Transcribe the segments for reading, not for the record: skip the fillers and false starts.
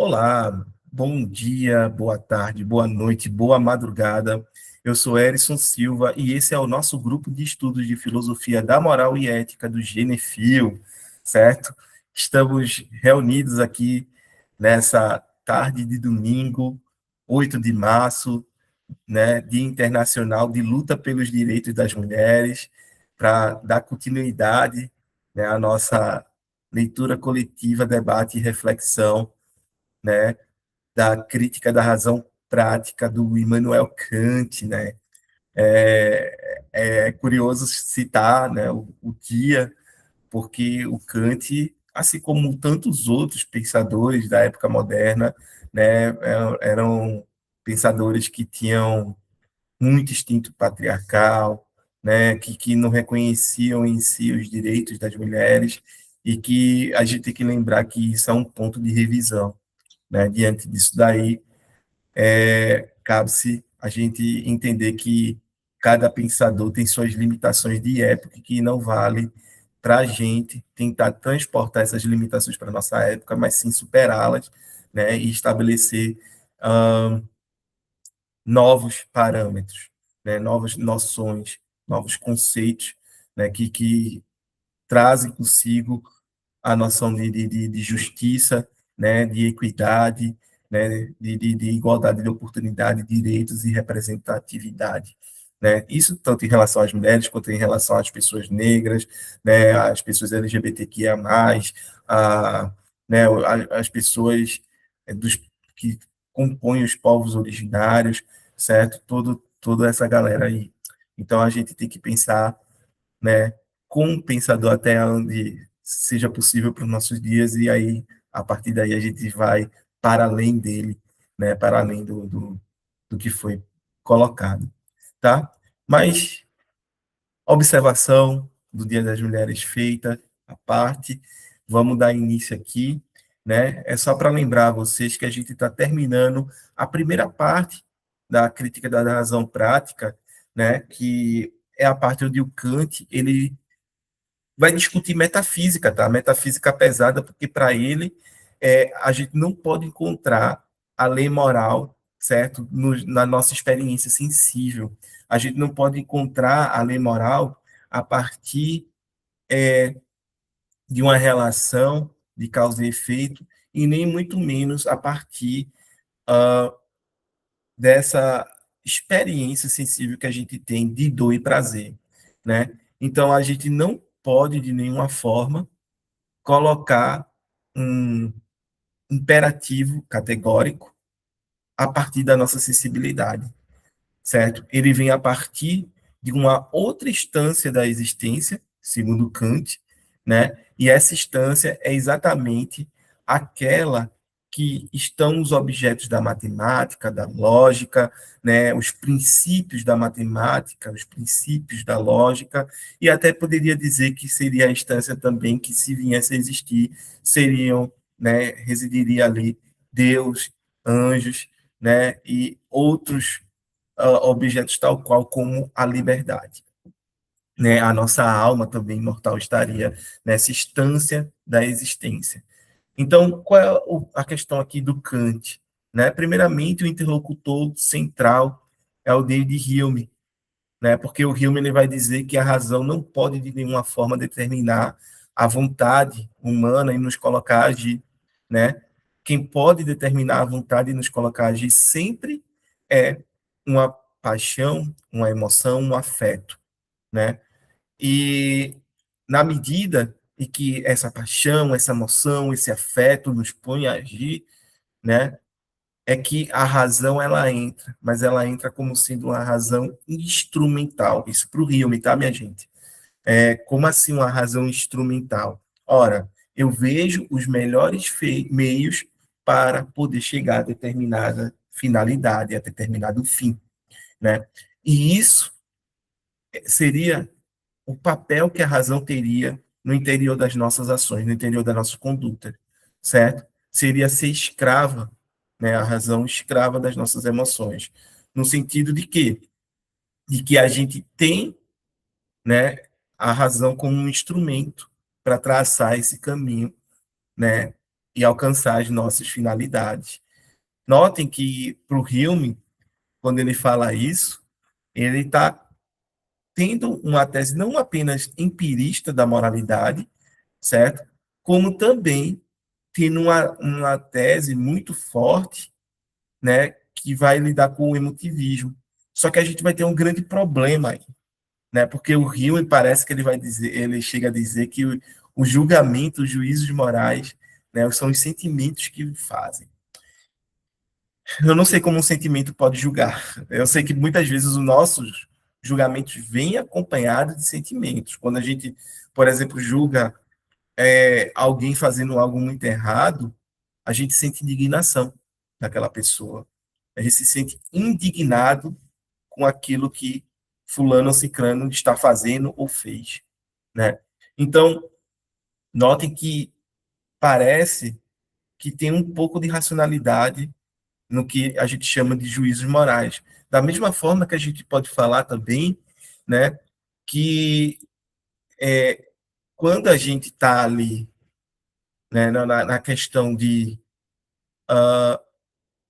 Olá, bom dia, boa tarde, boa noite, boa madrugada. Eu sou Erison Silva e esse é o nosso grupo de estudos de filosofia da moral e ética do Genefil, certo? Estamos reunidos aqui nessa tarde de domingo, 8 de março, né, Dia Internacional de Luta pelos Direitos das Mulheres, para dar continuidade, né, à nossa leitura coletiva, debate e reflexão, né, da crítica da razão prática do Immanuel Kant, né? É curioso citar, né, o dia, porque o Kant, assim como tantos outros pensadores da época moderna, né, eram pensadores que tinham muito instinto patriarcal, né, que não reconheciam em si os direitos das mulheres e que a gente tem que lembrar que isso é um ponto de revisão, né? Diante disso daí, cabe-se a gente entender que cada pensador tem suas limitações de época que não vale para a gente tentar transportar essas limitações para a nossa época, mas sim superá-las, né, e estabelecer novos parâmetros, né, novas noções, novos conceitos, né, que trazem consigo a noção de justiça, né, de equidade, né, de igualdade de oportunidade, direitos e representatividade. Né? Isso tanto em relação às mulheres, quanto em relação às pessoas negras, né, às pessoas LGBTQIA+, a, né, as pessoas dos, que compõem os povos originários, certo? Toda essa galera aí. Então, a gente tem que pensar, né, com um pensador até onde seja possível para os nossos dias, e aí, a partir daí, a gente vai para além dele, né, para além do que foi colocado, tá? Mas, observação do Dia das Mulheres feita, a parte, vamos dar início aqui, né? É só para lembrar a vocês que a gente está terminando a primeira parte da crítica da razão prática, né? Que é a parte onde o Kant ele vai discutir metafísica, tá? Metafísica pesada, porque para ele a gente não pode encontrar a lei moral, certo? Na nossa experiência sensível. A gente não pode encontrar a lei moral a partir de uma relação de causa e efeito, e nem muito menos a partir dessa experiência sensível que a gente tem de dor e prazer, né? Então, a gente não pode, de nenhuma forma, colocar um imperativo categórico a partir da nossa sensibilidade, certo? Ele vem a partir de uma outra instância da existência, segundo Kant, né? E essa instância é exatamente aquela que estão os objetos da matemática, da lógica, né, os princípios da matemática, os princípios da lógica, e até poderia dizer que seria a instância também que, se viesse a existir, seriam, né, residiria ali Deus, anjos, né, e outros objetos tal qual como a liberdade. Né? A nossa alma também imortal estaria nessa instância da existência. Então, qual é a questão aqui do Kant? Né? Primeiramente, o interlocutor central é o David Hume, né? Porque o Hume ele vai dizer que a razão não pode de nenhuma forma determinar a vontade humana e nos colocar a agir, né? Quem pode determinar a vontade e nos colocar a agir sempre é uma paixão, uma emoção, um afeto, né? E na medida em que essa paixão, essa emoção, esse afeto nos põe a agir, né? É que a razão ela entra, mas ela entra como sendo uma razão instrumental. Isso para o Hume, tá, minha gente? Como assim uma razão instrumental? Ora, eu vejo os melhores meios para poder chegar a determinada finalidade, a determinado fim, né? E isso seria o papel que a razão teria no interior das nossas ações, no interior da nossa conduta, certo? Seria ser escrava, né? A razão escrava das nossas emoções, no sentido de quê? De que a gente tem, né, a razão como um instrumento para traçar esse caminho, né? e alcançar as nossas finalidades. Notem que, para o Hume, quando ele fala isso, ele está tendo uma tese não apenas empirista da moralidade, certo? Como também tendo uma tese muito forte, né, que vai lidar com o emotivismo. Só que a gente vai ter um grande problema aí, né? Porque o Hume parece que ele vai dizer, ele chega a dizer que o julgamento, os juízos morais, né, são os sentimentos que fazem. Eu não sei como um sentimento pode julgar. Eu sei que muitas vezes os nossos julgamentos vêm acompanhados de sentimentos. Quando a gente, por exemplo, julga alguém fazendo algo muito errado, a gente sente indignação daquela pessoa. A gente se sente indignado com aquilo que fulano ou ciclano está fazendo ou fez, né? Então, notem que parece que tem um pouco de racionalidade no que a gente chama de juízos morais. Da mesma forma que a gente pode falar também, né, que quando a gente está ali, né, na questão de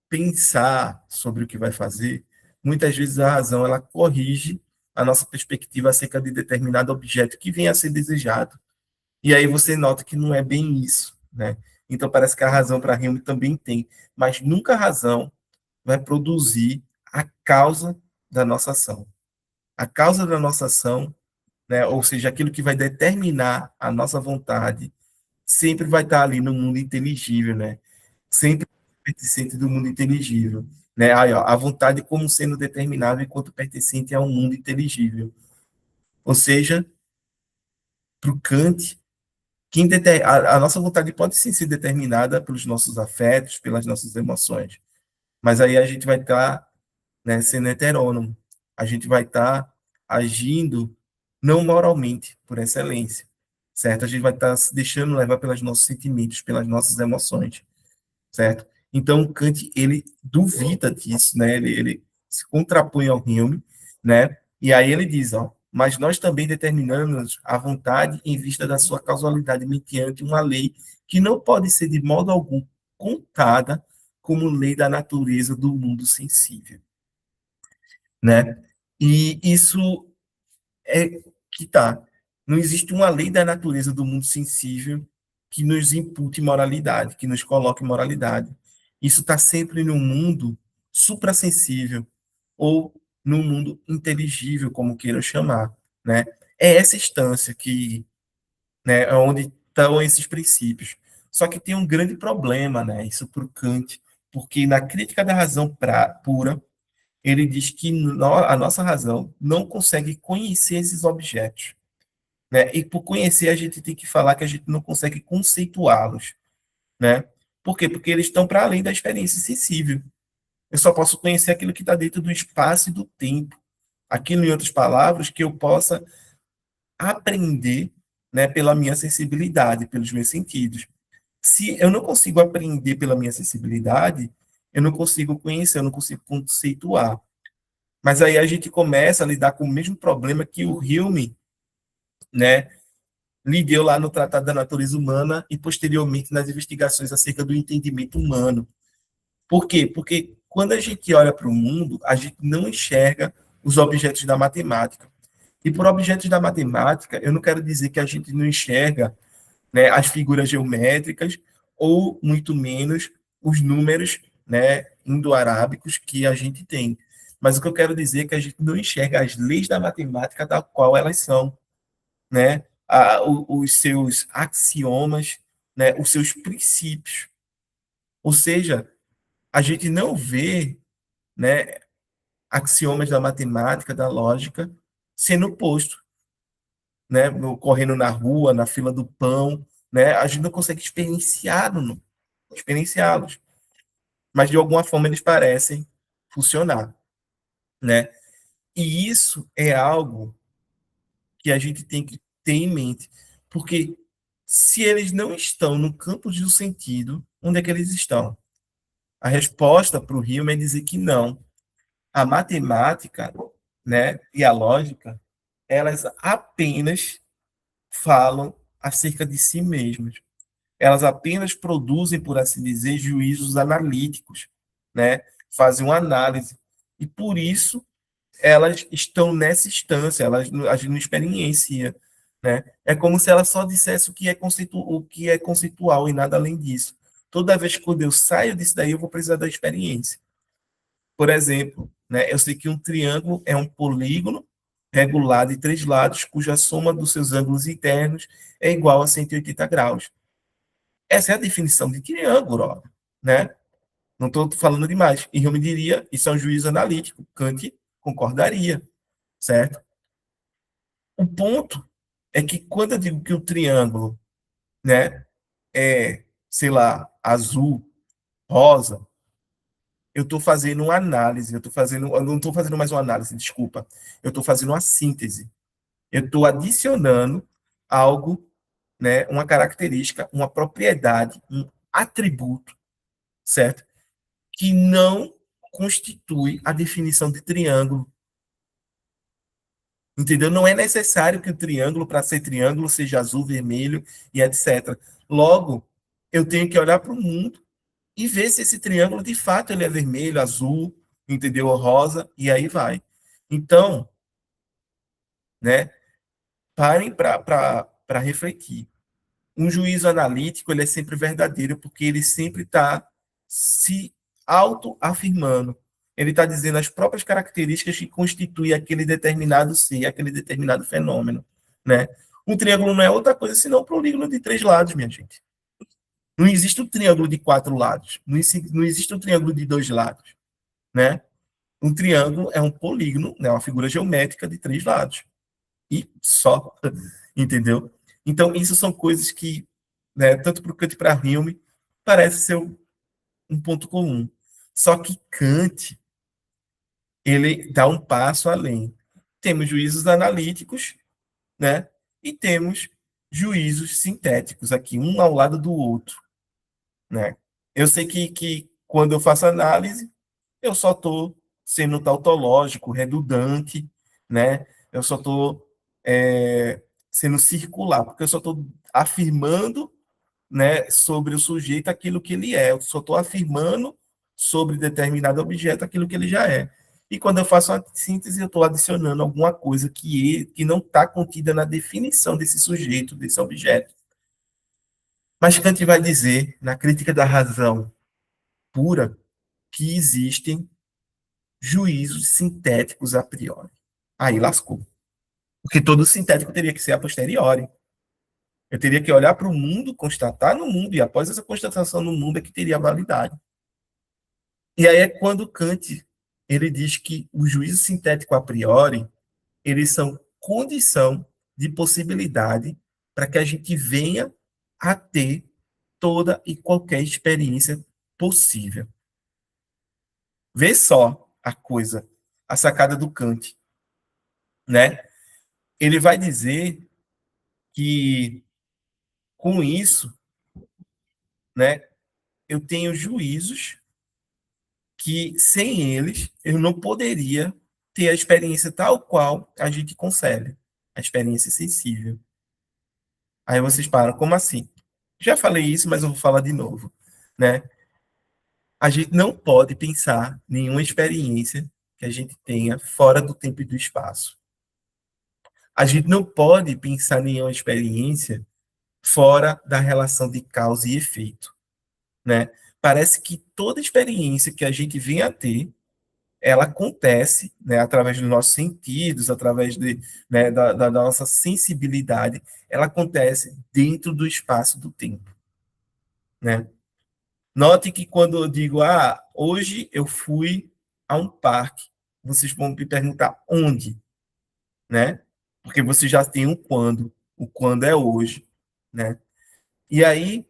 pensar sobre o que vai fazer, muitas vezes a razão ela corrige a nossa perspectiva acerca de determinado objeto que venha a ser desejado. E aí você nota que não é bem isso, né? Então parece que a razão para Hume também tem, mas nunca a razão vai produzir a causa da nossa ação. A causa da nossa ação, né, ou seja, aquilo que vai determinar a nossa vontade, sempre vai estar ali no mundo inteligível, né? Sempre pertencente do mundo inteligível, né? Aí, ó, a vontade como sendo determinável enquanto pertencente a um mundo inteligível. Ou seja, para o Kant, a nossa vontade pode sim ser determinada pelos nossos afetos, pelas nossas emoções, mas aí a gente vai estar, né, sendo heterônomo, a gente vai estar agindo não moralmente, por excelência, certo? A gente vai estar se deixando levar pelos nossos sentimentos, pelas nossas emoções, certo? Então, Kant, ele duvida disso, né? Ele se contrapõe ao Hume, né? E aí ele diz, ó, mas nós também determinamos a vontade em vista da sua causalidade mediante uma lei que não pode ser de modo algum contada como lei da natureza do mundo sensível, né? E isso é que tá. Não existe uma lei da natureza do mundo sensível que nos impute moralidade, que nos coloque moralidade. Isso está sempre no mundo suprassensível ou no mundo inteligível, como queiram chamar, né? É essa instância que, né, é onde estão esses princípios. Só que tem um grande problema, né? Isso para o Kant, porque na crítica da razão pura, ele diz que a nossa razão não consegue conhecer esses objetos, né? E por conhecer, a gente tem que falar que a gente não consegue conceituá-los, né? Por quê? Porque eles estão para além da experiência sensível. Eu só posso conhecer aquilo que está dentro do espaço e do tempo. Aquilo, em outras palavras, que eu possa aprender, né, pela minha sensibilidade, pelos meus sentidos. Se eu não consigo aprender pela minha sensibilidade, eu não consigo conhecer, eu não consigo conceituar. Mas aí a gente começa a lidar com o mesmo problema que o Hume, né, lidou lá no Tratado da Natureza Humana e posteriormente nas investigações acerca do entendimento humano. Por quê? Porque quando a gente olha para o mundo, a gente não enxerga os objetos da matemática. E por objetos da matemática, eu não quero dizer que a gente não enxerga, né, as figuras geométricas ou muito menos os números, né, indo-arábicos que a gente tem. Mas o que eu quero dizer é que a gente não enxerga as leis da matemática da qual elas são, né, os seus axiomas, né, os seus princípios. Ou seja, a gente não vê, né, axiomas da matemática, da lógica, sendo posto, né, correndo na rua, na fila do pão, né, a gente não consegue experienciá-los, mas de alguma forma eles parecem funcionar, né? E isso é algo que a gente tem que ter em mente, porque se eles não estão no campo do sentido, onde é que eles estão? A resposta para o Hume é dizer que não. A matemática, né, e a lógica, elas apenas falam acerca de si mesmas. elas apenas produzem, por assim dizer, juízos analíticos, né? Fazem uma análise. E por isso elas estão nessa instância, elas agem na experiência, né? É como se ela só dissesse o que é conceitual e nada além disso. Toda vez que quando eu saio disso daí, eu vou precisar da experiência. Por exemplo, né, eu sei que um triângulo é um polígono regular de três lados, cuja soma dos seus ângulos internos é igual a 180 graus. Essa é a definição de triângulo, ó, né? Não estou falando demais. E eu me diria, isso é um juízo analítico. Kant concordaria, certo? O ponto é que quando eu digo que o triângulo, né, é, sei lá, azul, rosa, eu estou fazendo uma análise, eu não estou fazendo mais uma análise, desculpa. Eu estou fazendo uma síntese. Eu estou adicionando algo, né, uma característica, uma propriedade, um atributo, certo? Que não constitui a definição de triângulo. Entendeu? Não é necessário que o triângulo, para ser triângulo, seja azul, vermelho e etc. Logo, eu tenho que olhar para o mundo e ver se esse triângulo, de fato, ele é vermelho, azul, entendeu? Ou rosa, e aí vai. Então, né, parem para refletir. Um juízo analítico, ele é sempre verdadeiro, porque ele sempre está se autoafirmando. Ele está dizendo as próprias características que constituem aquele determinado ser, aquele determinado fenômeno, né? Um triângulo não é outra coisa senão um polígono de três lados, minha gente. Não existe um triângulo de quatro lados. Não existe um triângulo de dois lados, né? Um triângulo é um polígono, né? Uma figura geométrica de três lados. E só, entendeu? Então, isso são coisas que, né, tanto para o Kant e para Hume, parece ser um ponto comum. Só que Kant, ele dá um passo além. Temos juízos analíticos, né? E temos juízos sintéticos aqui, um ao lado do outro, né? Eu sei que quando eu faço análise, eu só estou sendo tautológico, redundante, né? Eu só estou sendo circular, porque eu só estou afirmando, né, sobre o sujeito aquilo que ele é. Eu só estou afirmando sobre determinado objeto aquilo que ele já é. E quando eu faço uma síntese, eu estou adicionando alguma coisa que não está contida na definição desse sujeito, desse objeto. Mas Kant vai dizer, na crítica da razão pura, que existem juízos sintéticos a priori. Aí lascou. Porque todo sintético teria que ser a posteriori. Eu teria que olhar para o mundo, constatar no mundo, e após essa constatação no mundo é que teria validade. E aí é quando Kant ele diz que o juízo sintético a priori, eles são condição de possibilidade para que a gente venha a ter toda e qualquer experiência possível. Vê só a coisa, a sacada do Kant, né? Ele vai dizer que com isso, né, eu tenho juízos que sem eles eu não poderia ter a experiência tal qual a gente concebe, a experiência sensível. Aí vocês param, como assim? Já falei isso, mas eu vou falar de novo, né? A gente não pode pensar nenhuma experiência que a gente tenha fora do tempo e do espaço. A gente não pode pensar nenhuma experiência fora da relação de causa e efeito, né? Parece que toda experiência que a gente vem a ter, ela acontece, né, através dos nossos sentidos, através da nossa sensibilidade, ela acontece dentro do espaço do tempo, né? Note que quando eu digo, hoje eu fui a um parque, vocês vão me perguntar onde, né? Porque você já tem o quando é hoje, né? E aí,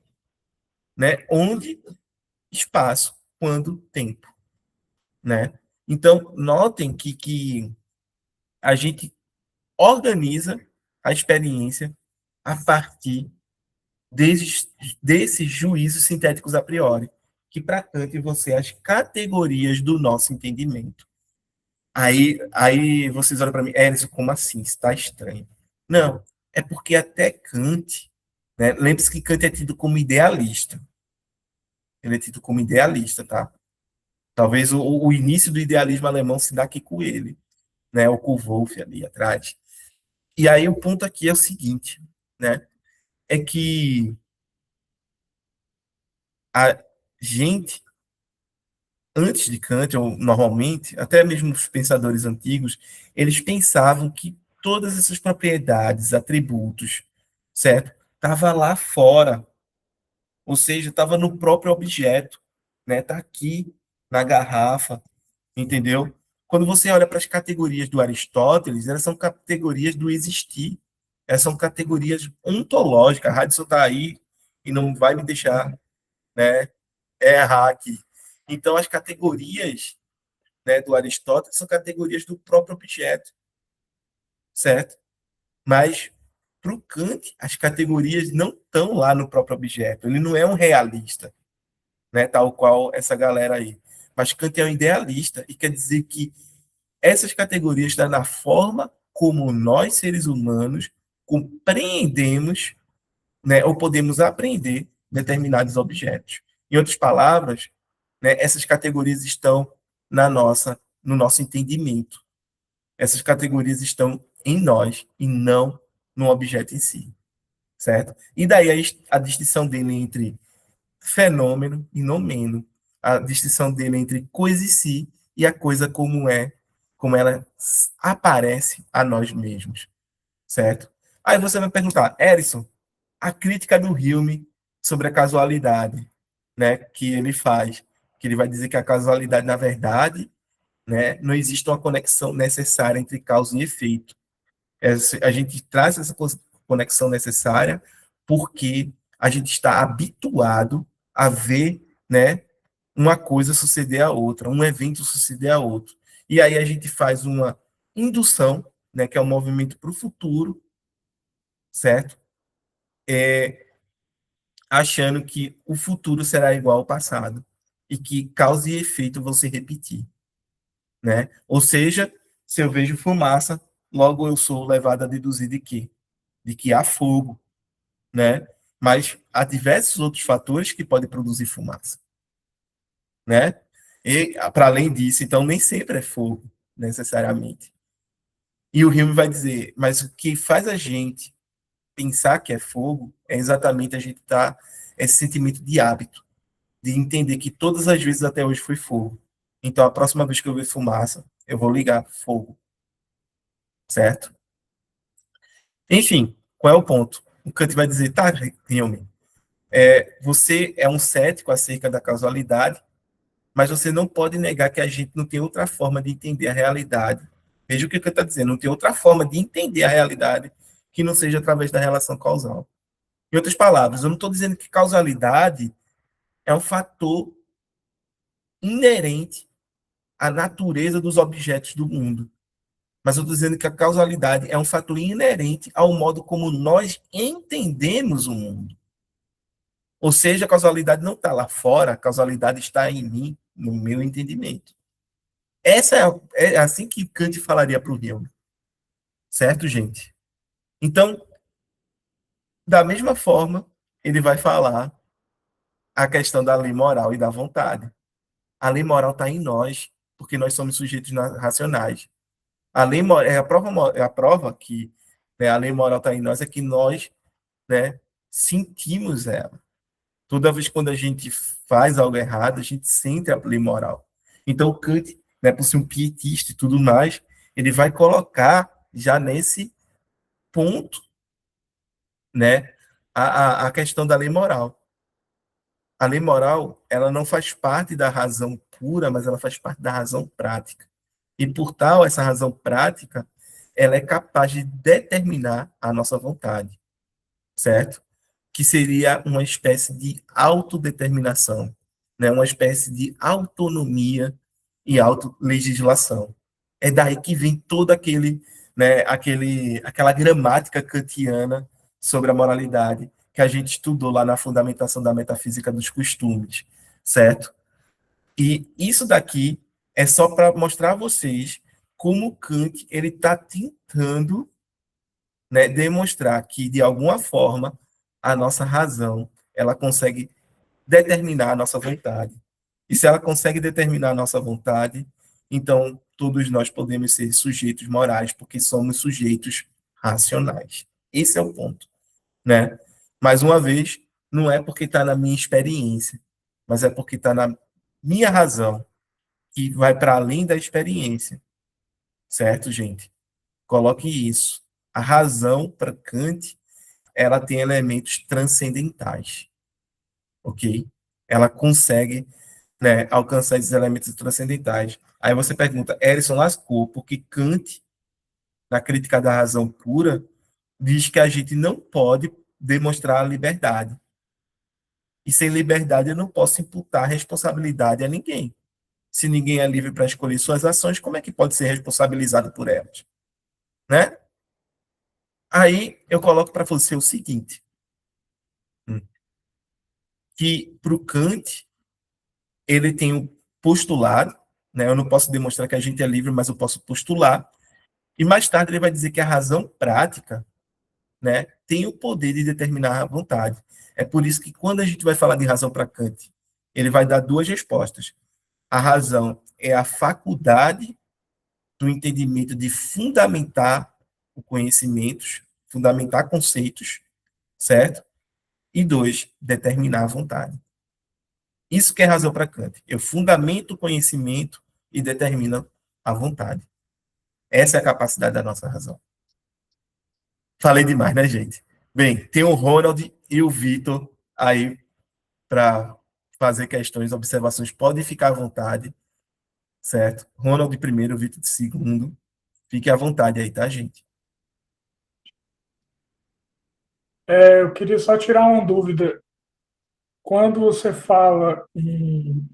né, onde, espaço, quando, tempo, né? Então, notem que a gente organiza a experiência a partir desses, desses juízos sintéticos a priori, que para Kant você as categorias do nosso entendimento. Aí vocês olham para mim, Ellison, como assim? Está estranho. Não, é porque até Kant, Né? Lembre-se que Kant é tido como idealista. Ele é tido como idealista, tá? Talvez o início do idealismo alemão se dá aqui com ele, né? O com o Wolff ali atrás. E aí o ponto aqui é o seguinte, né? É que a gente, antes de Kant, ou normalmente, até mesmo os pensadores antigos, eles pensavam que todas essas propriedades, atributos, certo? Estava lá fora, ou seja, estava no próprio objeto, né? Está aqui na garrafa, entendeu? Quando você olha para as categorias do Aristóteles, elas são categorias do existir, elas são categorias ontológicas. A Radisson está aí e não vai me deixar, né, errar aqui. Então, as categorias, né, do Aristóteles são categorias do próprio objeto, certo? Mas para o Kant, as categorias não estão lá no próprio objeto. Ele não é um realista, né, tal qual essa galera aí. Mas Kant é um idealista e quer dizer que essas categorias estão na forma como nós, seres humanos, compreendemos, né, ou podemos aprender determinados objetos. Em outras palavras, né, essas categorias estão no nosso entendimento. Essas categorias estão em nós e não no objeto em si, certo? E daí a distinção dele entre fenômeno e nomeno, a distinção dele entre coisa em si e a coisa como é, como ela aparece a nós mesmos, certo? Aí você vai perguntar, Erison, a crítica do Hume sobre a casualidade, né, que ele faz, que ele vai dizer que a casualidade, na verdade, né, não existe uma conexão necessária entre causa e efeito. A gente traz essa conexão necessária porque a gente está habituado a ver, né, uma coisa suceder a outra, um evento suceder a outro. E aí a gente faz uma indução, né, que é um movimento para o futuro, certo? É, achando que o futuro será igual ao passado e que causa e efeito vão se repetir, né? Ou seja, se eu vejo fumaça, logo eu sou levado a deduzir de quê? De que há fogo, né? Mas há diversos outros fatores que podem produzir fumaça, né? E para além disso, então nem sempre é fogo, necessariamente. E o Hume vai dizer, mas o que faz a gente pensar que é fogo é exatamente a gente estar esse sentimento de hábito, de entender que todas as vezes até hoje foi fogo. Então a próxima vez que eu ver fumaça, eu vou ligar fogo, certo? Enfim, qual é o ponto? O Kant vai dizer, tá, Hume, você é um cético acerca da causalidade, mas você não pode negar que a gente não tem outra forma de entender a realidade. Veja o que ele está dizendo, não tem outra forma de entender a realidade que não seja através da relação causal. Em outras palavras, eu não estou dizendo que causalidade é um fator inerente à natureza dos objetos do mundo, mas eu estou dizendo que a causalidade é um fator inerente ao modo como nós entendemos o mundo. Ou seja, a causalidade não está lá fora, a causalidade está em mim, no meu entendimento. Essa é assim que Kant falaria para o Hume. Certo, gente? Então, da mesma forma, ele vai falar a questão da lei moral e da vontade. A lei moral está em nós, porque nós somos sujeitos racionais. A lei moral, é a prova que, né, a lei moral está em nós, é que nós, né, sentimos ela. Toda vez quando a gente faz algo errado, a gente sente a lei moral. Então, Kant, né, por ser um pietista e tudo mais, ele vai colocar já nesse ponto, né, a questão da lei moral. A lei moral, ela não faz parte da razão pura, mas ela faz parte da razão prática. E por tal, essa razão prática, ela é capaz de determinar a nossa vontade, certo? Que seria uma espécie de autodeterminação, né? Uma espécie de autonomia e autolegislação. É daí que vem todo aquele, né, aquela gramática kantiana sobre a moralidade que a gente estudou lá na fundamentação da metafísica dos costumes, certo? E isso daqui é só para mostrar a vocês como Kant ele está tentando, né, demonstrar que de alguma forma a nossa razão, ela consegue determinar a nossa vontade. E se ela consegue determinar a nossa vontade, então todos nós podemos ser sujeitos morais, porque somos sujeitos racionais. Esse é o ponto, né? Mais uma vez, não é porque está na minha experiência, mas é porque está na minha razão, que vai para além da experiência, certo, gente? Coloque isso. A razão, para Kant, ela tem elementos transcendentais, ok? Ela consegue, né, alcançar esses elementos transcendentais. Aí você pergunta, Erison lascou, porque Kant, na crítica da razão pura, diz que a gente não pode demonstrar a liberdade. E sem liberdade eu não posso imputar responsabilidade a ninguém. Se ninguém é livre para escolher suas ações, como é que pode ser responsabilizado por elas? Né? Aí eu coloco para você o seguinte, que para o Kant, ele tem o postulado, né? Eu não posso demonstrar que a gente é livre, mas eu posso postular, e mais tarde ele vai dizer que a razão prática, né, tem o poder de determinar a vontade. É por isso que quando a gente vai falar de razão para Kant, ele vai dar duas respostas. A razão é a faculdade do entendimento de fundamentar o conhecimentos, fundamentar conceitos, certo? E dois, determinar a vontade. Isso que é razão para Kant. Eu fundamento o conhecimento e determino a vontade. Essa é a capacidade da nossa razão. Falei demais, né, gente? Bem, tem o Ronald e o Vitor aí para fazer questões, observações. Podem ficar à vontade, certo? Ronald primeiro, Vitor de segundo. Fique à vontade aí, tá, gente? Eu queria só tirar uma dúvida. Quando você fala em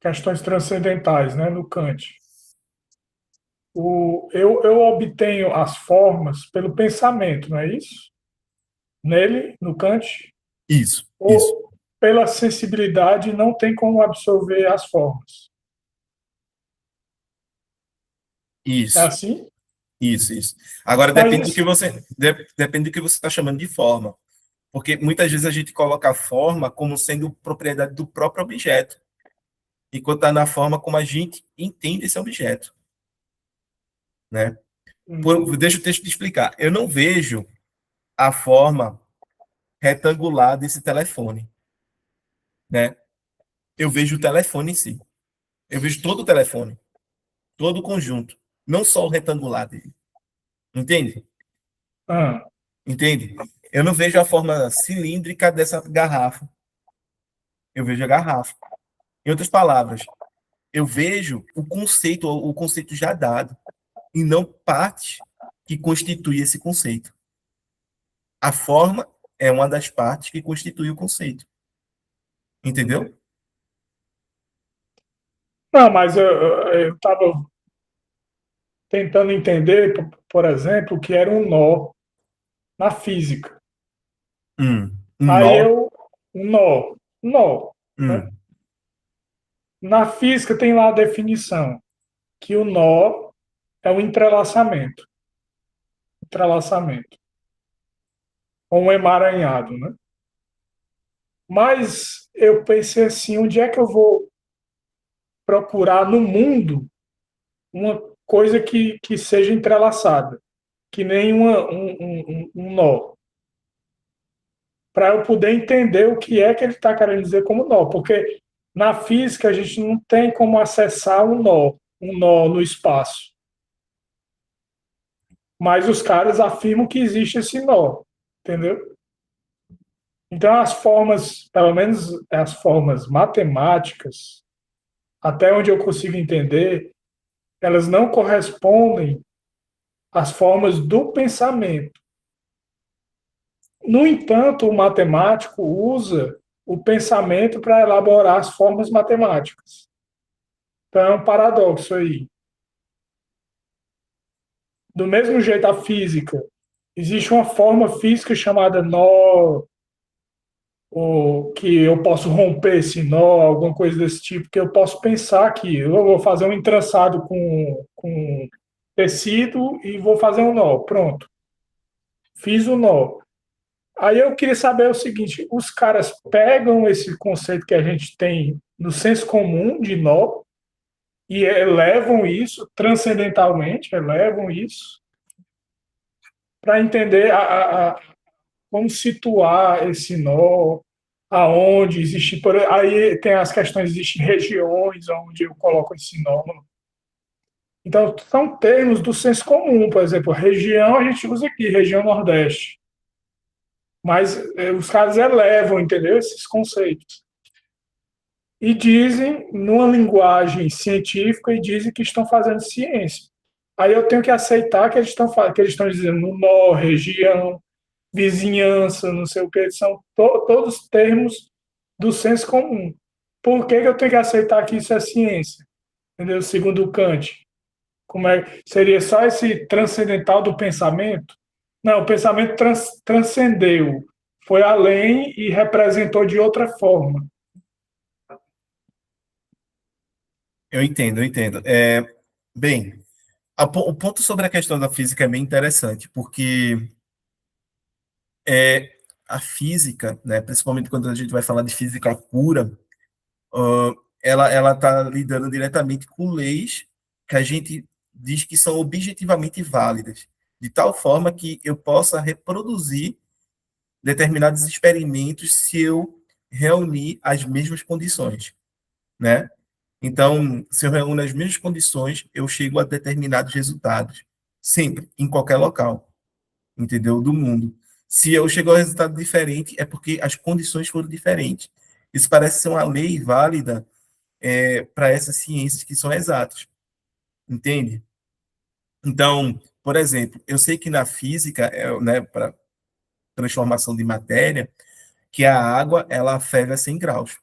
questões transcendentais, né, no Kant, eu obtenho as formas pelo pensamento, não é isso? Nele, no Kant? Isso, isso, Ou pela sensibilidade não tem como absorver as formas? É isso, assim? isso. Agora Mas depende do que isso, você depende do que você está chamando de forma, porque muitas vezes a gente coloca a forma como sendo propriedade do próprio objeto, enquanto está na forma como a gente entende esse objeto, né? Deixa o texto te explicar. Eu não vejo a forma retangular desse telefone, né? Eu vejo o telefone em si. Eu vejo todo o telefone, todo o conjunto, não só o retangular dele. Entende? ah, Entende? Eu não vejo a forma cilíndrica dessa garrafa. Eu vejo a garrafa. Em outras palavras, eu vejo o conceito já dado, e não parte que constitui esse conceito. A forma é uma das partes que constitui o conceito. Entendeu? não, mas eu estava tentando entender, por exemplo, o que era um nó na física. Um Aí nó. nó, né? Hum, Na física tem lá a definição que o nó é um entrelaçamento, ou um emaranhado, né? Mas eu pensei assim, onde é que eu vou procurar no mundo uma coisa que seja entrelaçada, que nem um nó, para eu poder entender o que é que ele está querendo dizer como nó, porque na física a gente não tem como acessar um nó no espaço, mas os caras afirmam que existe esse nó, entendeu? Então as formas, pelo menos as formas matemáticas, até onde eu consigo entender, elas não correspondem às formas do pensamento. No entanto, o matemático usa o pensamento para elaborar as formas matemáticas. Então é um paradoxo aí. Do mesmo jeito, a física. Existe uma forma física chamada nó, ou que eu posso romper esse nó, alguma coisa desse tipo, que eu posso pensar que eu vou fazer um entrançado com tecido e vou fazer um nó. Pronto. Fiz o nó. Aí eu queria saber o seguinte: os caras pegam esse conceito que a gente tem no senso comum de nó e elevam isso transcendentalmente, elevam isso para entender como situar esse nó, aonde existe. Aí tem as questões, existem regiões onde eu coloco esse nó. Então, são termos do senso comum, por exemplo, região a gente usa aqui, região Nordeste. Mas os caras elevam, entendeu? Esses conceitos. E dizem, numa linguagem científica, e dizem que estão fazendo ciência. Aí eu tenho que aceitar que eles estão dizendo no nó, região, vizinhança, não sei o que, são todos termos do senso comum. Por que eu tenho que aceitar que isso é ciência? Entendeu? Segundo Kant. Como seria só esse transcendental do pensamento? Não, o pensamento transcendeu, foi além e representou de outra forma. Eu entendo, eu entendo. Bem, o ponto sobre a questão da física é bem interessante, porque é, a física, né, principalmente quando a gente vai falar de física pura, ela está lidando diretamente com leis que a gente diz que são objetivamente válidas, de tal forma que eu possa reproduzir determinados experimentos se eu reunir as mesmas condições, né? Então, se eu reúno as mesmas condições, eu chego a determinados resultados, sempre, em qualquer local, entendeu? Do mundo. Se eu chego a um resultado diferente, é porque as condições foram diferentes. Isso parece ser uma lei válida para essas ciências que são exatas, entende? Então, por exemplo, eu sei que na física, né, para transformação de matéria, que a água ela ferve a 100 graus,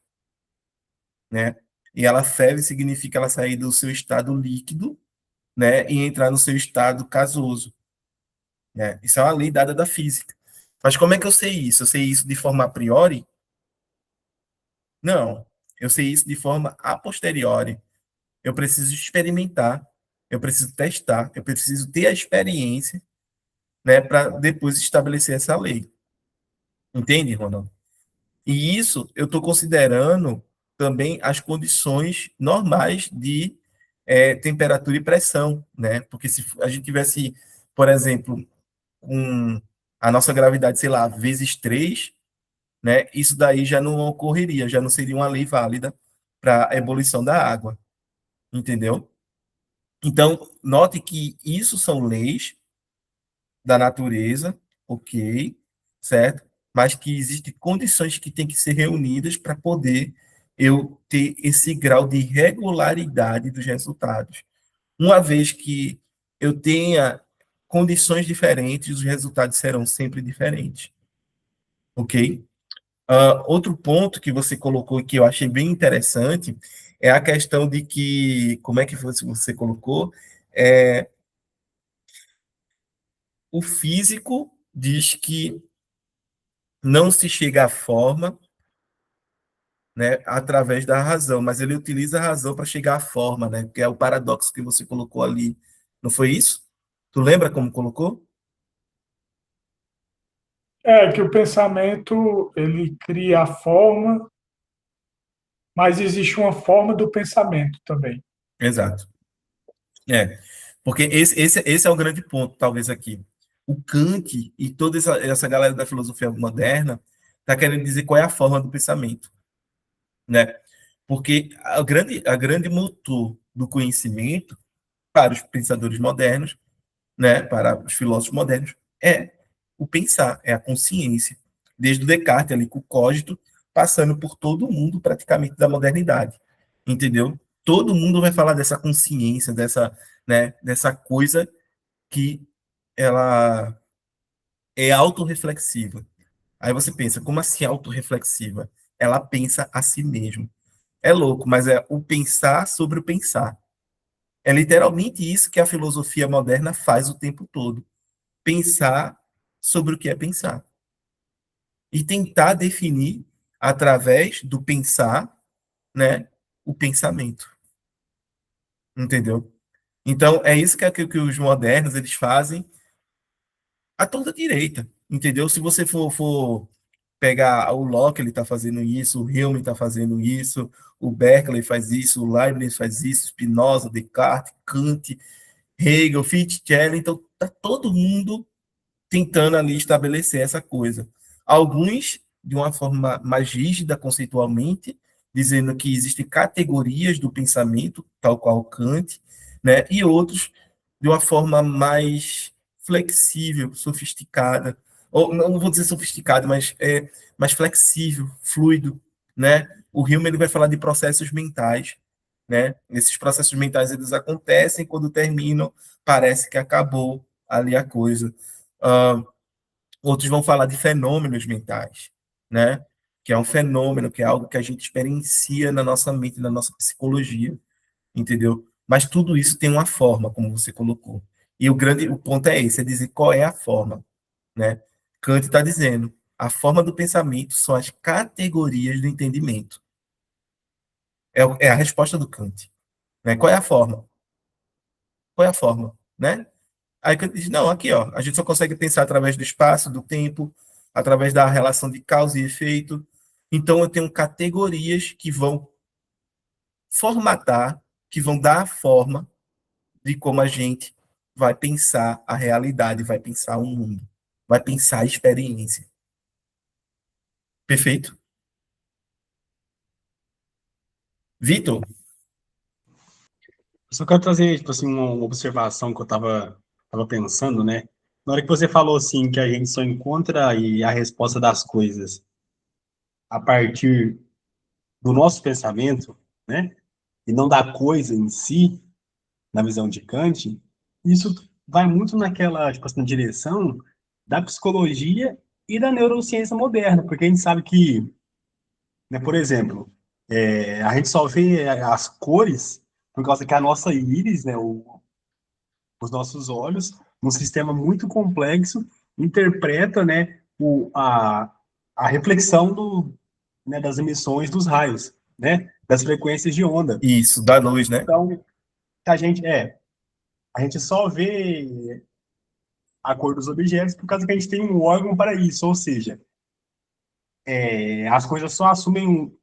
né? E ela ferve significa ela sair do seu estado líquido, né, e entrar no seu estado gasoso, né? Isso é uma lei dada da física. Mas como é que eu sei isso? Eu sei isso de forma a priori? Não. Eu sei isso de forma a posteriori. Eu preciso experimentar, eu preciso testar, eu preciso ter a experiência, né, para depois estabelecer essa lei. Entende, Ronaldo? E isso eu estou considerando também as condições normais de temperatura e pressão, né? Porque se a gente tivesse, por exemplo, com a nossa gravidade, sei lá, vezes 3, né? Isso daí já não ocorreria, já não seria uma lei válida para a ebulição da água, entendeu? Então, note que isso são leis da natureza, ok, certo? Mas que existem condições que têm que ser reunidas para poder eu ter esse grau de regularidade dos resultados. Uma vez que eu tenha condições diferentes, os resultados serão sempre diferentes, ok? Outro ponto que você colocou que eu achei bem interessante é a questão de que, como é que você colocou? É, o físico diz que não se chega à forma, né, através da razão, mas ele utiliza a razão para chegar à forma, né, que é o paradoxo que você colocou ali. Não foi isso? Tu lembra como colocou? É que o pensamento ele cria a forma, mas existe uma forma do pensamento também. Exato. Porque esse é o grande ponto, talvez, aqui. O Kant e toda essa galera da filosofia moderna está querendo dizer qual é a forma do pensamento, né? Porque a grande motor do conhecimento para os pensadores modernos, né, para os filósofos modernos, é o pensar, é a consciência. Desde o Descartes ali com o cogito, passando por todo mundo praticamente da modernidade, entendeu? Todo mundo vai falar dessa consciência, dessa coisa que ela é autorreflexiva. Aí você pensa, como assim autorreflexiva? Ela pensa a si mesma. É louco, mas é o pensar sobre o pensar. É literalmente isso que a filosofia moderna faz o tempo todo. Pensar sobre o que é pensar. E tentar definir, através do pensar, né, o pensamento. Entendeu? Então, é isso que os modernos eles fazem à torta direita. entendeu? Se você for pegar o Locke, ele está fazendo isso, o Hume está fazendo isso, o Berkeley faz isso, o Leibniz faz isso, Spinoza, Descartes, Kant, Hegel, Fitzgerald, então está todo mundo tentando ali estabelecer essa coisa. Alguns de uma forma mais rígida conceitualmente, dizendo que existem categorias do pensamento, tal qual Kant, né? E outros de uma forma mais flexível, sofisticada, ou não vou dizer sofisticada, mas mais flexível, fluido, né? O Hume ele vai falar de processos mentais, né? Esses processos mentais eles acontecem quando terminam, parece que acabou ali a coisa. Uh, Outros vão falar de fenômenos mentais, né? Que é um fenômeno, que é algo que a gente experiencia na nossa mente, na nossa psicologia, entendeu? Mas tudo isso tem uma forma, como você colocou. E o ponto é esse, é dizer qual é a forma, né? Kant está dizendo, a forma do pensamento são as categorias do entendimento. É a resposta do Kant, né? Qual é a forma? Qual é a forma, né? Aí Kant diz, não, aqui, ó, a gente só consegue pensar através do espaço, do tempo, através da relação de causa e efeito. Então, eu tenho categorias que vão formatar, que vão dar a forma de como a gente vai pensar a realidade, vai pensar o mundo, vai pensar a experiência. Perfeito? Vitor? Eu só quero trazer, tipo assim, uma observação que eu tava pensando, né? Na hora que você falou, assim, que a gente só encontra aí a resposta das coisas a partir do nosso pensamento, né? E não da coisa em si, na visão de Kant, isso vai muito naquela, tipo assim, direção da psicologia e da neurociência moderna, porque a gente sabe que, né, por exemplo, a gente só vê as cores por causa que a nossa íris, né, os nossos olhos, um sistema muito complexo, interpreta, né, a reflexão né, das emissões dos raios, né, das frequências de onda. Isso, da luz, né? Então, a gente só vê a cor dos objetos por causa que a gente tem um órgão para isso, ou seja, as coisas só assumem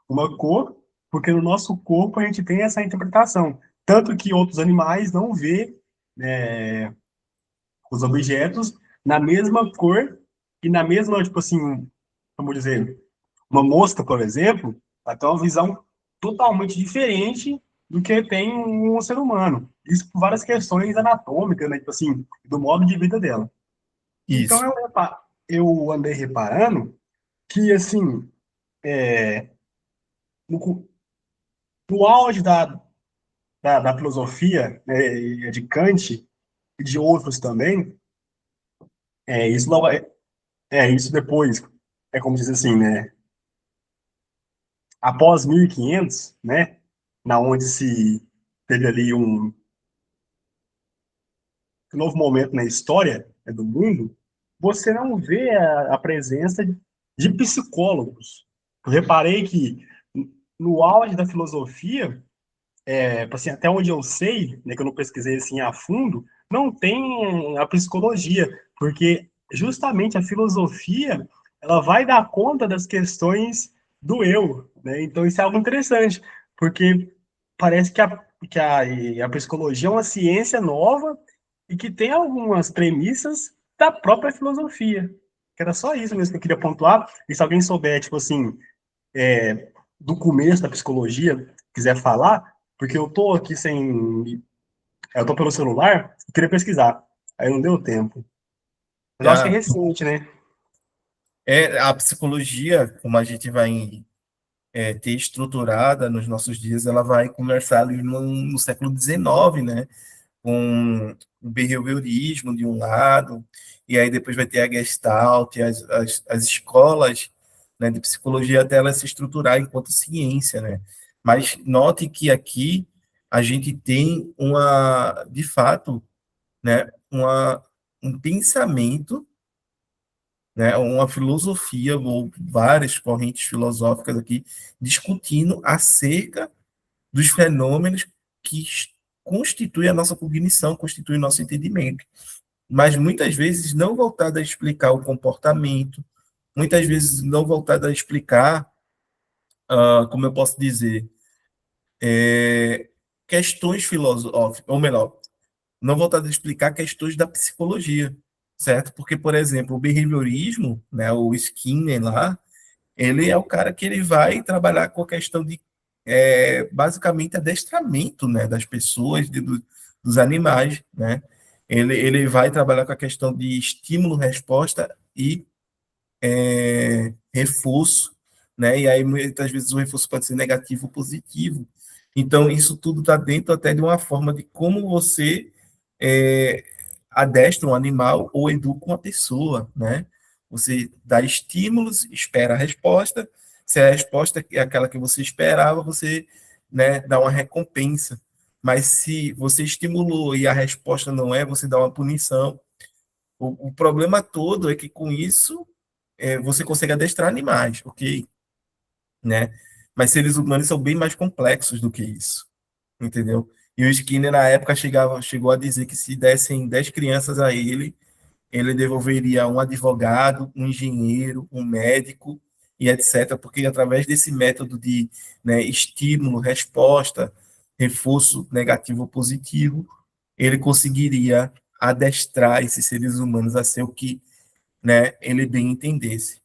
uma cor porque no nosso corpo a gente tem essa interpretação. Tanto que outros animais não vê, né, os objetos na mesma cor e na mesma, tipo assim, vamos dizer, uma mosca, por exemplo, vai ter uma visão totalmente diferente do que tem um ser humano. Isso por várias questões anatômicas, né? Tipo assim, do modo de vida dela. Então Isso. eu andei reparando que, assim, é, no, no auge da filosofia, né, de Kant e de outros também, isso não isso depois, como diz assim, né? Após 1500, né? Na onde se teve ali um novo momento na história, né, do mundo, você não vê a presença de psicólogos. Eu reparei que no auge da filosofia, assim, até onde eu sei, né, que eu não pesquisei assim a fundo, não tem a psicologia, porque justamente a filosofia ela vai dar conta das questões do eu, né? Então isso é algo interessante, porque parece que a psicologia é uma ciência nova e que tem algumas premissas da própria filosofia. Que era só isso mesmo que eu queria pontuar. E se alguém souber, tipo assim, do começo da psicologia, quiser falar, porque eu tô aqui sem. Eu tô pelo celular, eu queria pesquisar. Aí não deu tempo. Mas eu acho que é A, recente, né? a psicologia, como a gente vai ter estruturada nos nossos dias, ela vai começar ali no século XIX, né? Com o behaviorismo de um lado, e aí depois vai ter a Gestalt, e as escolas, né, de psicologia até ela se estruturar enquanto ciência, né? Mas note que aqui a gente tem de fato, né, um pensamento, né, uma filosofia ou várias correntes filosóficas aqui discutindo acerca dos fenômenos que constituem a nossa cognição, constituem o nosso entendimento. mas muitas vezes não voltada a explicar o comportamento, muitas vezes não voltada a explicar, como eu posso dizer, questões filosóficas, ou melhor, não voltada a explicar questões da psicologia, certo? Porque, por exemplo, o behaviorismo, né, o Skinner lá, ele é o cara que ele vai trabalhar com a questão de, basicamente, adestramento, né, das pessoas, dos animais, né? Ele vai trabalhar com a questão de estímulo-resposta e reforço, né? E aí muitas vezes o reforço pode ser negativo ou positivo. Então isso tudo está dentro até de uma forma de como você é, adestra um animal ou educa uma pessoa, né? Você dá estímulos, espera a resposta. Se a resposta é aquela que você esperava, você, né, dá uma recompensa. Mas se você estimulou e a resposta não é, você dá uma punição. O problema todo é que com isso você consegue adestrar animais, ok? Né? Mas seres humanos são bem mais complexos do que isso, entendeu? E o Skinner, na época, chegou a dizer que se dessem 10 crianças a ele devolveria um advogado, um engenheiro, um médico e etc., porque através desse método de, né, estímulo, resposta, reforço negativo ou positivo, ele conseguiria adestrar esses seres humanos a ser o que, né, ele bem entendesse.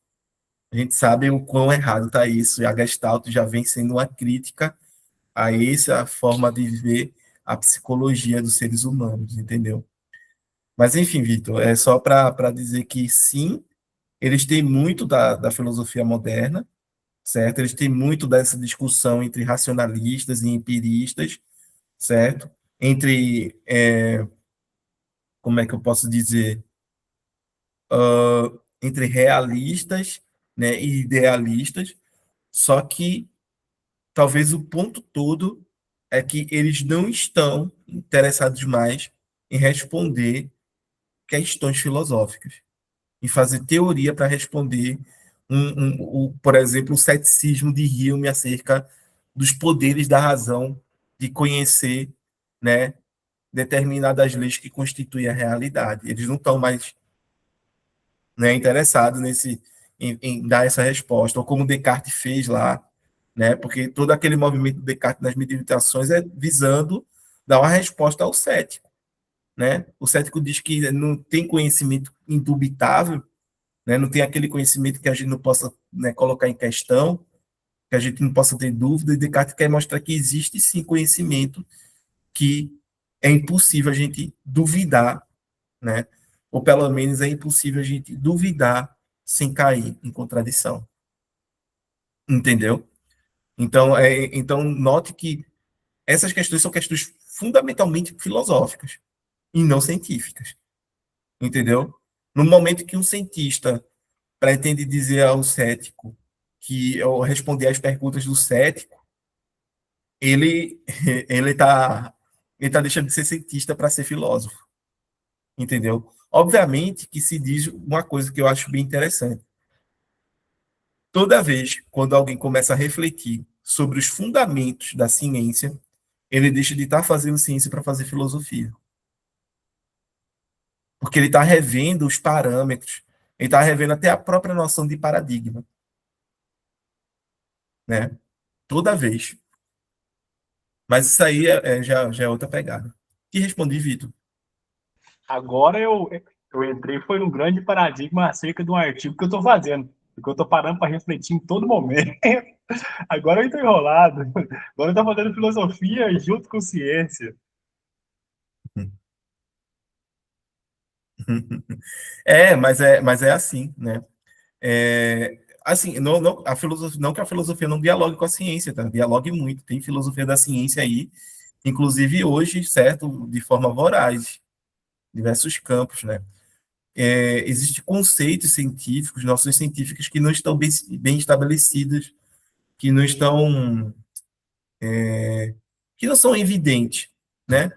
A gente sabe o quão errado está isso, e a Gestalt já vem sendo uma crítica a essa forma de ver a psicologia dos seres humanos, entendeu? Mas, enfim, Vitor, é só para dizer que, sim, eles têm muito da filosofia moderna, certo? Eles têm muito dessa discussão entre racionalistas e empiristas, certo? Entre, como é que eu posso dizer, entre realistas, né, e idealistas, só que talvez o ponto todo é que eles não estão interessados mais em responder questões filosóficas, em fazer teoria para responder, por exemplo, o ceticismo de Hume acerca dos poderes da razão de conhecer, né, determinadas leis que constituem a realidade. Eles não estão mais, né, interessados em dar essa resposta, ou como Descartes fez lá, né? Porque todo aquele movimento do Descartes nas meditações é visando dar uma resposta ao cético, né? O cético diz que não tem conhecimento indubitável, né? Não tem aquele conhecimento que a gente não possa, né, colocar em questão, que a gente não possa ter dúvida, e Descartes quer mostrar que existe sim conhecimento que é impossível a gente duvidar, né? Ou pelo menos é impossível a gente duvidar sem cair em contradição, entendeu? Então note que essas questões são questões fundamentalmente filosóficas e não científicas, entendeu? No momento que um cientista pretende dizer ao cético que ou responder às perguntas do cético, ele ele está ele tá deixando de ser cientista para ser filósofo, entendeu? Obviamente que se diz uma coisa que eu acho bem interessante. Toda vez quando alguém começa a refletir sobre os fundamentos da ciência, ele deixa de estar fazendo ciência para fazer filosofia. Porque ele está revendo os parâmetros, ele está revendo até a própria noção de paradigma, né? Toda vez. Mas isso aí já é outra pegada. E respondi, Vitor. Agora eu entrei, foi num grande paradigma acerca de um artigo que eu estou fazendo, porque eu estou parando para refletir em todo momento. Agora eu estou enrolado. Agora eu estou fazendo filosofia junto com ciência. Mas é assim, né? Assim, a filosofia, não que a filosofia não dialogue com a ciência, tá? Dialogue muito. Tem filosofia da ciência aí, inclusive hoje, certo? De forma voraz, diversos campos, né? Existem conceitos científicos, noções científicas que não estão bem estabelecidas, que não estão, que não são evidentes, né?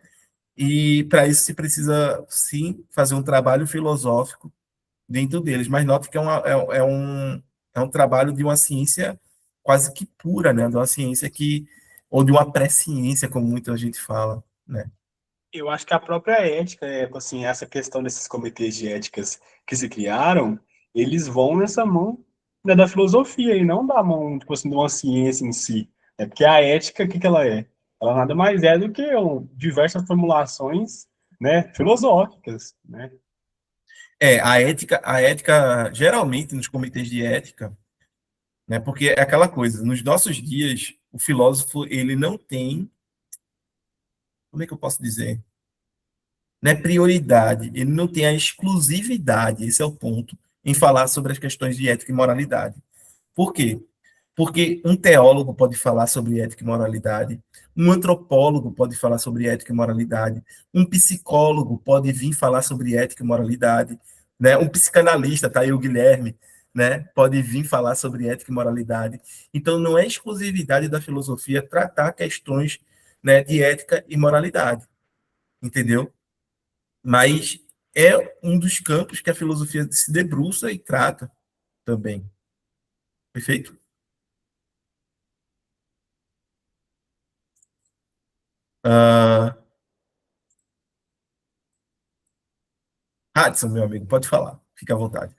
E para isso se precisa, sim, fazer um trabalho filosófico dentro deles. Mas note que é um trabalho de uma ciência quase que pura, né? De uma ciência que, ou de uma pré-ciência, como muita gente fala, né? Eu acho que a própria ética, assim, essa questão desses comitês de éticas que se criaram, eles vão nessa mão, né, da filosofia e não da mão, tipo assim, de uma ciência em si. É porque a ética, o que que ela é? Ela nada mais é do que diversas formulações, né, filosóficas, né? A ética, geralmente, nos comitês de ética, né, porque é aquela coisa, nos nossos dias, o filósofo, ele não tem, como é que eu posso dizer? Não é prioridade, ele não tem a exclusividade, esse é o ponto, em falar sobre as questões de ética e moralidade. Por quê? Porque um teólogo pode falar sobre ética e moralidade, um antropólogo pode falar sobre ética e moralidade, um psicólogo pode vir falar sobre ética e moralidade, né? Um psicanalista, tá aí o Guilherme, né? Pode vir falar sobre ética e moralidade. Então, não é exclusividade da filosofia tratar questões, né, de ética e moralidade, entendeu? Mas é um dos campos que a filosofia se debruça e trata também. Perfeito? Uh, Hudson, meu amigo, pode falar. Fique à vontade.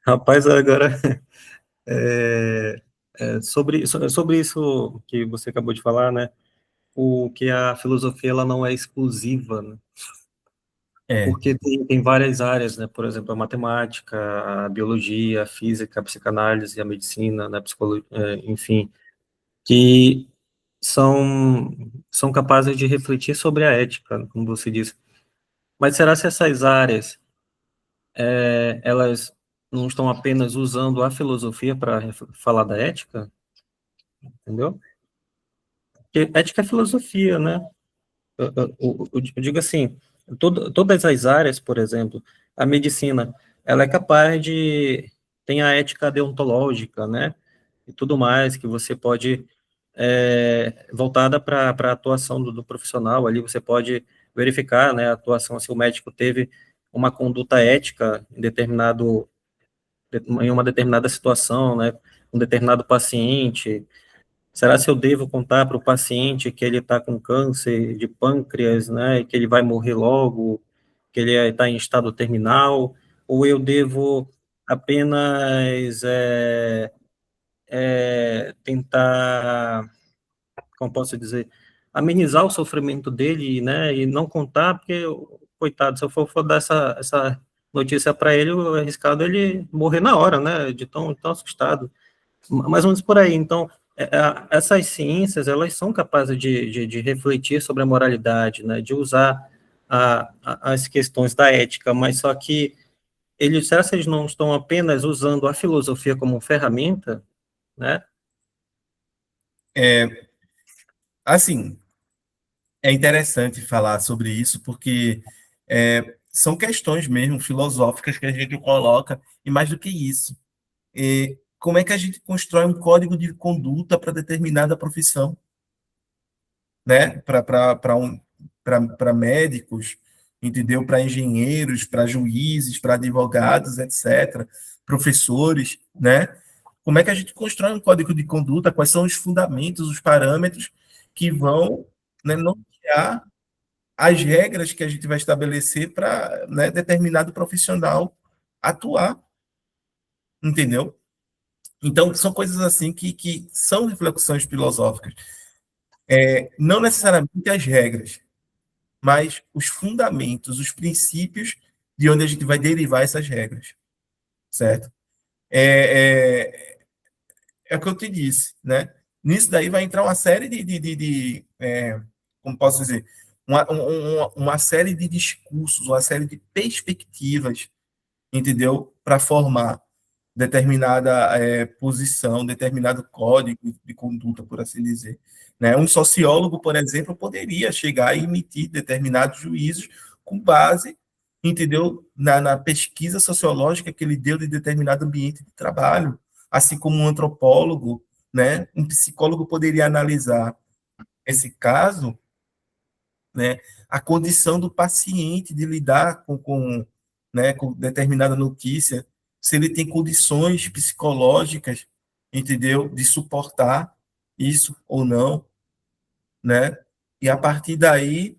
Rapaz, agora, é, sobre isso que você acabou de falar, né, o que a filosofia ela não é exclusiva, né, É, porque tem várias áreas, né, por exemplo, a matemática, a biologia, a física, a psicanálise, a medicina, né, psicologia, enfim, que são capazes de refletir sobre a ética, como você disse. Mas será se essas áreas, elas não estão apenas usando a filosofia para falar da ética, entendeu? Porque ética é filosofia, né? Eu digo assim, todas as áreas, por exemplo, a medicina, ela é capaz de, tem a ética deontológica, né? E tudo mais que você pode, voltada para a atuação do profissional, ali você pode verificar, né, a atuação, se o médico teve uma conduta ética em uma determinada situação, né, um determinado paciente. Será se eu devo contar para o paciente que ele está com câncer de pâncreas, né, e que ele vai morrer logo, que ele está em estado terminal, ou eu devo apenas tentar, como posso dizer, amenizar o sofrimento dele, né, e não contar, porque, coitado, se eu for dar essa notícia para ele, é arriscado ele morrer na hora, né, de tão assustado. Mais ou menos por aí. Então, essas ciências, elas são capazes de refletir sobre a moralidade, né, de usar as questões da ética, mas só que será que eles não estão apenas usando a filosofia como ferramenta, né? assim, é interessante falar sobre isso, porque são questões mesmo filosóficas que a gente coloca, e mais do que isso, como é que a gente constrói um código de conduta para determinada profissão, né? Para médicos, entendeu? Para engenheiros, para juízes, para advogados, etc., professores, né? Como é que a gente constrói um código de conduta? Quais são os fundamentos, os parâmetros que vão, né, nortear as regras que a gente vai estabelecer para, né, determinado profissional atuar, entendeu? Então, são coisas assim que são reflexões filosóficas. Não necessariamente as regras, mas os fundamentos, os princípios de onde a gente vai derivar essas regras, certo? É, é o que eu te disse, né? Nisso daí vai entrar uma série como posso dizer, uma série de discursos, uma série de perspectivas, entendeu? Para formar determinada posição, determinado código de conduta, por assim dizer. Né? Um sociólogo, por exemplo, poderia chegar e emitir determinados juízos com base, entendeu, na pesquisa sociológica que ele deu de determinado ambiente de trabalho, assim como um antropólogo, né? Um psicólogo poderia analisar esse caso, né, a condição do paciente de lidar né, com determinada notícia, se ele tem condições psicológicas, entendeu, de suportar isso ou não, né? E a partir daí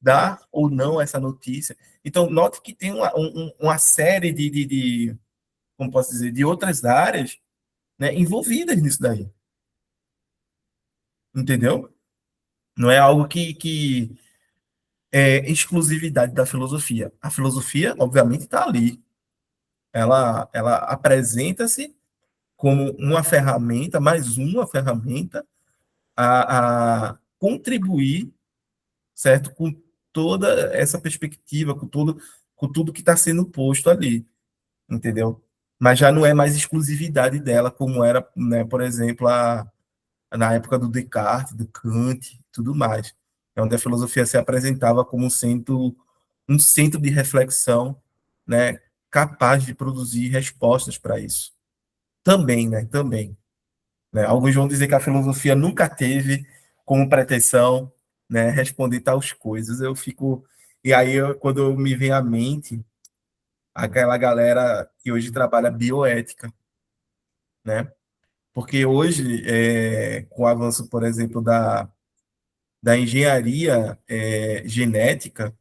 dar ou não essa notícia. Então, note que tem uma série como posso dizer, de outras áreas, né, envolvidas nisso daí. Entendeu? Não é algo que é exclusividade da filosofia. A filosofia, obviamente, está ali. Ela apresenta-se como uma ferramenta, mais uma ferramenta a contribuir, certo, com toda essa perspectiva, com tudo que está sendo posto ali, entendeu? Mas já não é mais exclusividade dela, como era, né, por exemplo, na época do Descartes, do Kant, e tudo mais, é onde a filosofia se apresentava como um centro de reflexão, né, capaz de produzir respostas para isso. Também, né, também. Né? Alguns vão dizer que a filosofia nunca teve como pretensão, né, responder tais coisas. Eu fico. E aí, quando me vem à mente aquela galera que hoje trabalha bioética, né? Porque hoje, com o avanço, por exemplo, da engenharia genética,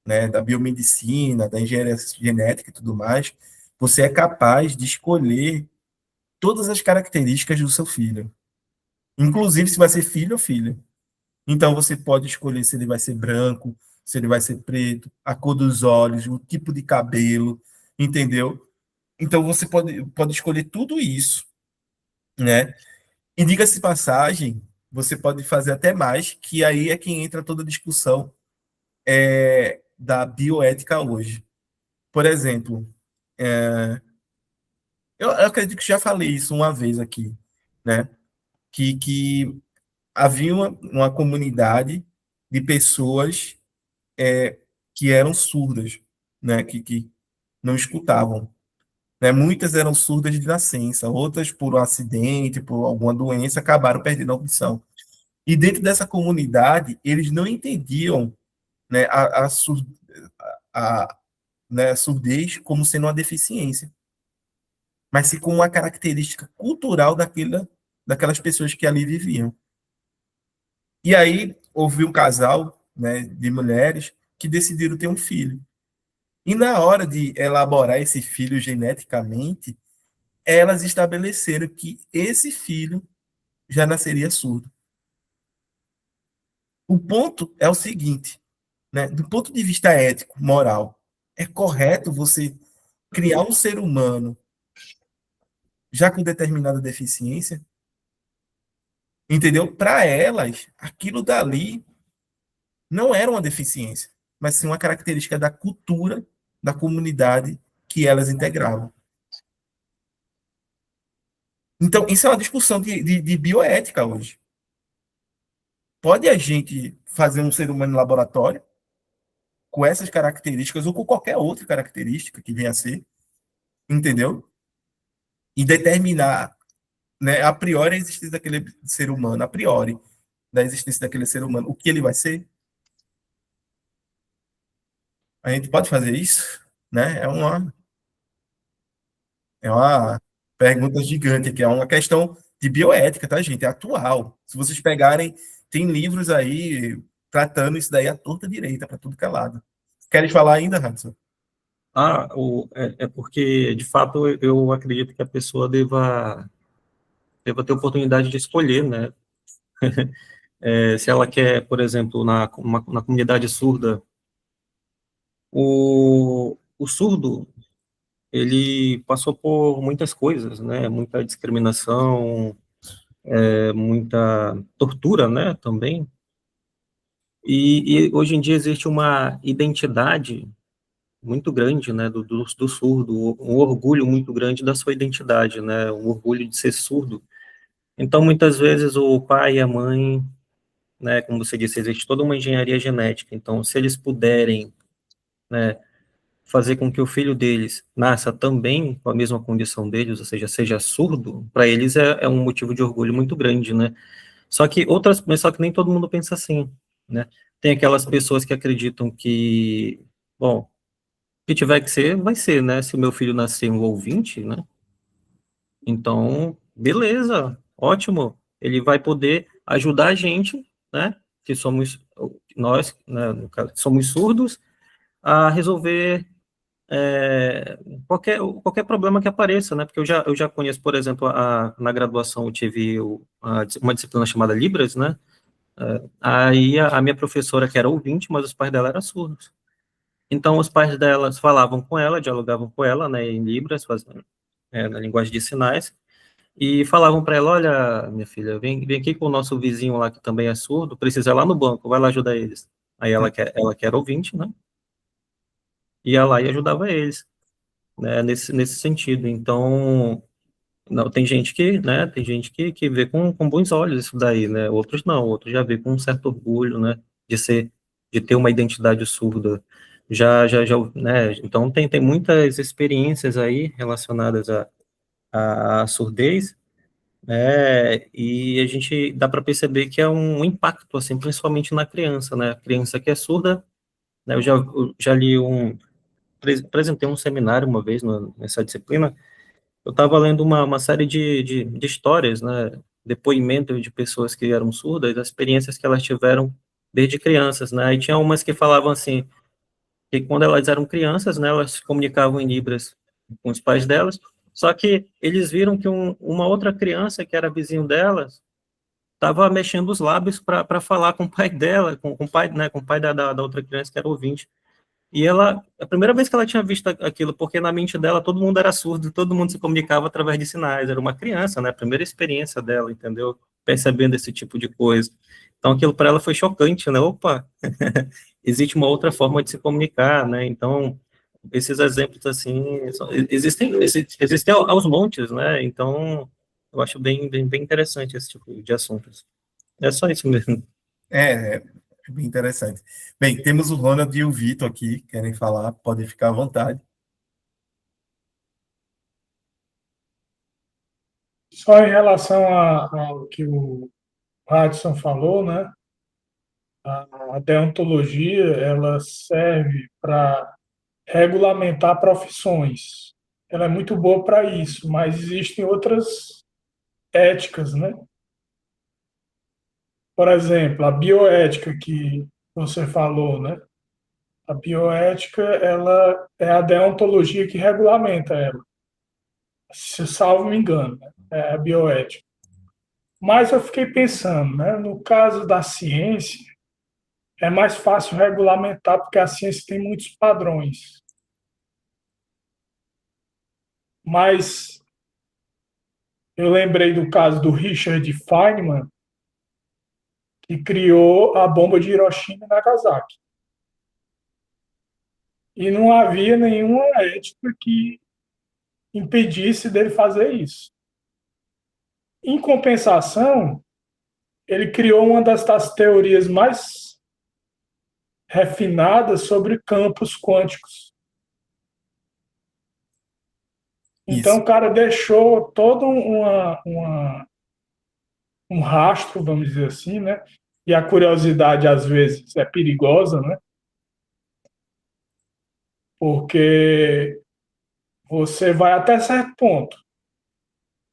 né, da biomedicina, da engenharia genética e tudo mais, você é capaz de escolher todas as características do seu filho, inclusive se vai ser filho ou filha. Então você pode escolher se ele vai ser branco, se ele vai ser preto, a cor dos olhos, o tipo de cabelo, entendeu? Então você pode escolher tudo isso, né? E diga-se de passagem, você pode fazer até mais, que aí é que entra toda a discussão da bioética hoje. Por exemplo, eu acredito que já falei isso uma vez aqui, né? Que havia uma comunidade de pessoas que eram surdas, né? Que não escutavam. Né? Muitas eram surdas de nascença, outras por um acidente, por alguma doença, acabaram perdendo a audição. E dentro dessa comunidade, eles não entendiam, né, a, né, a surdez como sendo uma deficiência, mas sim como uma característica cultural daquelas pessoas que ali viviam. E aí houve um casal, né, de mulheres que decidiram ter um filho. E na hora de elaborar esse filho geneticamente, elas estabeleceram que esse filho já nasceria surdo. O ponto é o seguinte, né? Do ponto de vista ético, moral, é correto você criar um ser humano já com determinada deficiência? Entendeu? Para elas, aquilo dali não era uma deficiência, mas sim uma característica da cultura da comunidade que elas integravam. Então, isso é uma discussão de bioética hoje. Pode a gente fazer um ser humano em laboratório com essas características ou com qualquer outra característica que venha a ser, entendeu? E determinar, né, a priori a existência daquele ser humano, a priori da existência daquele ser humano, o que ele vai ser? A gente pode fazer isso, né? É uma pergunta gigante aqui, é uma questão de bioética, tá, gente? É atual. Se vocês pegarem, tem livros aí tratando isso daí à torta direita, para tudo que é lado. Querem falar ainda, Hudson? É porque, de fato, eu acredito que a pessoa deva ter oportunidade de escolher, né? Se ela quer, por exemplo, na comunidade surda, o surdo, ele passou por muitas coisas, né? Muita discriminação, muita tortura, né? Também. E hoje em dia existe uma identidade muito grande, né? Do surdo, um orgulho muito grande da sua identidade, né? Um orgulho de ser surdo. Então, muitas vezes, o pai e a mãe, né, como você disse, existe toda uma engenharia genética. Então, se eles puderem, né, fazer com que o filho deles nasça também com a mesma condição deles, ou seja, seja surdo, para eles é um motivo de orgulho muito grande, né? Mas só que nem todo mundo pensa assim, né? Tem aquelas pessoas que acreditam que, bom, o que tiver que ser, vai ser, né? Se o meu filho nascer um ouvinte, né? Então, beleza, ótimo. Ele vai poder ajudar a gente, né? que somos, nós, né, no caso, somos surdos, a resolver qualquer problema que apareça, né? Porque eu já conheço, por exemplo, na graduação eu tive uma disciplina chamada Libras, né? Aí a minha professora, que era ouvinte, mas os pais dela eram surdos. Então, os pais delas falavam com ela, dialogavam com ela, né, em Libras, na linguagem de sinais, e falavam para ela: olha, minha filha, vem aqui com o nosso vizinho lá, que também é surdo, precisa ir lá no banco, vai lá ajudar eles. Aí ela que era ouvinte, né, ia lá e ajudava eles, né, nesse sentido. Então, não, tem gente que vê com bons olhos isso daí, né, outros não, outros já vê com um certo orgulho, né, de ter uma identidade surda. Né, então tem muitas experiências aí relacionadas à surdez, né, e a gente dá para perceber que é um impacto, assim, principalmente na criança, né, a criança que é surda, né, eu já apresentei um seminário uma vez nessa disciplina. Eu estava lendo uma série de histórias, né, depoimentos de pessoas que eram surdas, das experiências que elas tiveram desde crianças, né, e tinha umas que falavam assim, que quando elas eram crianças, né, elas se comunicavam em Libras com os pais delas, só que eles viram que uma outra criança, que era vizinho delas, estava mexendo os lábios para falar com o pai dela, com o pai, né, com o pai da outra criança, que era ouvinte. E ela, a primeira vez que ela tinha visto aquilo, porque na mente dela todo mundo era surdo, todo mundo se comunicava através de sinais, era uma criança, né, a primeira experiência dela, entendeu? Percebendo esse tipo de coisa. Então aquilo para ela foi chocante, né? Opa, existe uma outra forma de se comunicar, né? Então, esses exemplos, assim, existem aos montes, né? Então, eu acho bem interessante esse tipo de assuntos. É só isso mesmo. É bem interessante. Bem, temos o Ronald e o Vitor aqui, querem falar, podem ficar à vontade. Só em relação ao que o Adson falou, né? A deontologia, ela serve para regulamentar profissões. Ela é muito boa para isso, mas existem outras éticas, né? Por exemplo, a bioética que você falou, né? A bioética, ela é a deontologia que regulamenta ela, se salvo me engano, né? É a bioética. Mas eu fiquei pensando, né? No caso da ciência, é mais fácil regulamentar porque a ciência tem muitos padrões. Mas eu lembrei do caso do Richard Feynman, que criou a bomba de Hiroshima e Nagasaki. E não havia nenhuma ética que impedisse dele fazer isso. Em compensação, ele criou uma das teorias mais refinadas sobre campos quânticos. Então, Isso. o cara deixou todo um rastro, vamos dizer assim, né? E a curiosidade, às vezes, é perigosa, né? Porque você vai até certo ponto.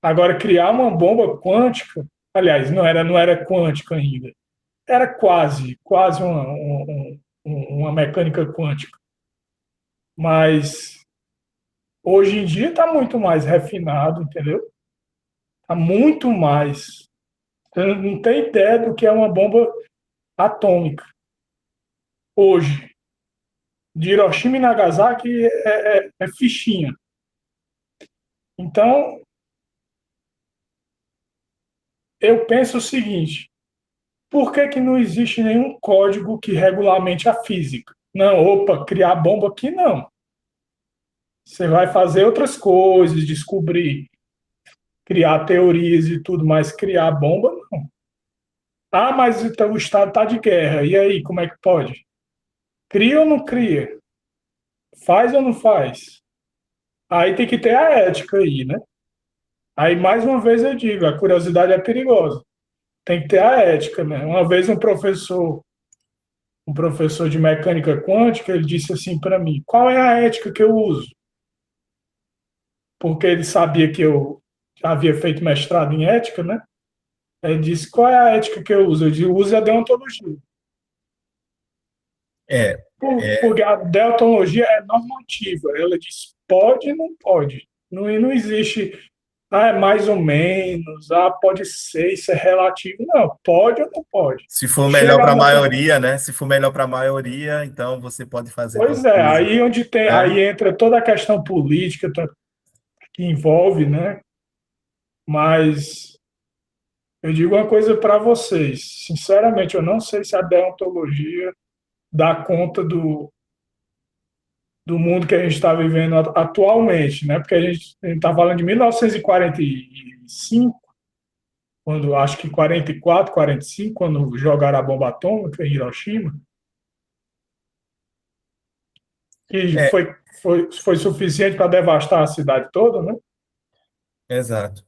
Agora, criar uma bomba quântica, aliás, não era quântica ainda, era quase uma mecânica quântica. Mas hoje em dia está muito mais refinado, entendeu? Está muito mais. Você não tem ideia do que é uma bomba atômica. Hoje, de Hiroshima e Nagasaki é fichinha. Então, eu penso o seguinte: por que não existe nenhum código que regulamente a física? Não, opa, criar bomba aqui não. Você vai fazer outras coisas, descobrir, criar teorias e tudo, mas criar bomba não. Ah, mas então o Estado está de guerra. E aí, como é que pode? Cria ou não cria? Faz ou não faz? Aí tem que ter a ética aí, né? Aí, mais uma vez, eu digo, a curiosidade é perigosa. Tem que ter a ética, né? Uma vez um professor de mecânica quântica, ele disse assim para mim: qual é a ética que eu uso? Porque ele sabia que eu havia feito mestrado em ética, né? Ele disse, qual é a ética que eu uso? Eu digo, use a deontologia. É, Porque a deontologia é normativa. Ela diz pode e não pode. Não existe, é mais ou menos, pode ser, isso é relativo. Não, pode ou não pode. se for melhor Chega para a uma. maioria, né? Se for melhor para a maioria, então você pode fazer tal Pois é, coisa, aí onde tem, né? aí entra toda a questão política que envolve, né? Mas eu digo uma coisa para vocês, sinceramente, eu não sei se a deontologia dá conta do mundo que a gente está vivendo atualmente, né? Porque a gente está falando de 1945, quando acho que 44, 45, quando jogaram a bomba atômica em Hiroshima, que É, foi suficiente para devastar a cidade toda, né? exato.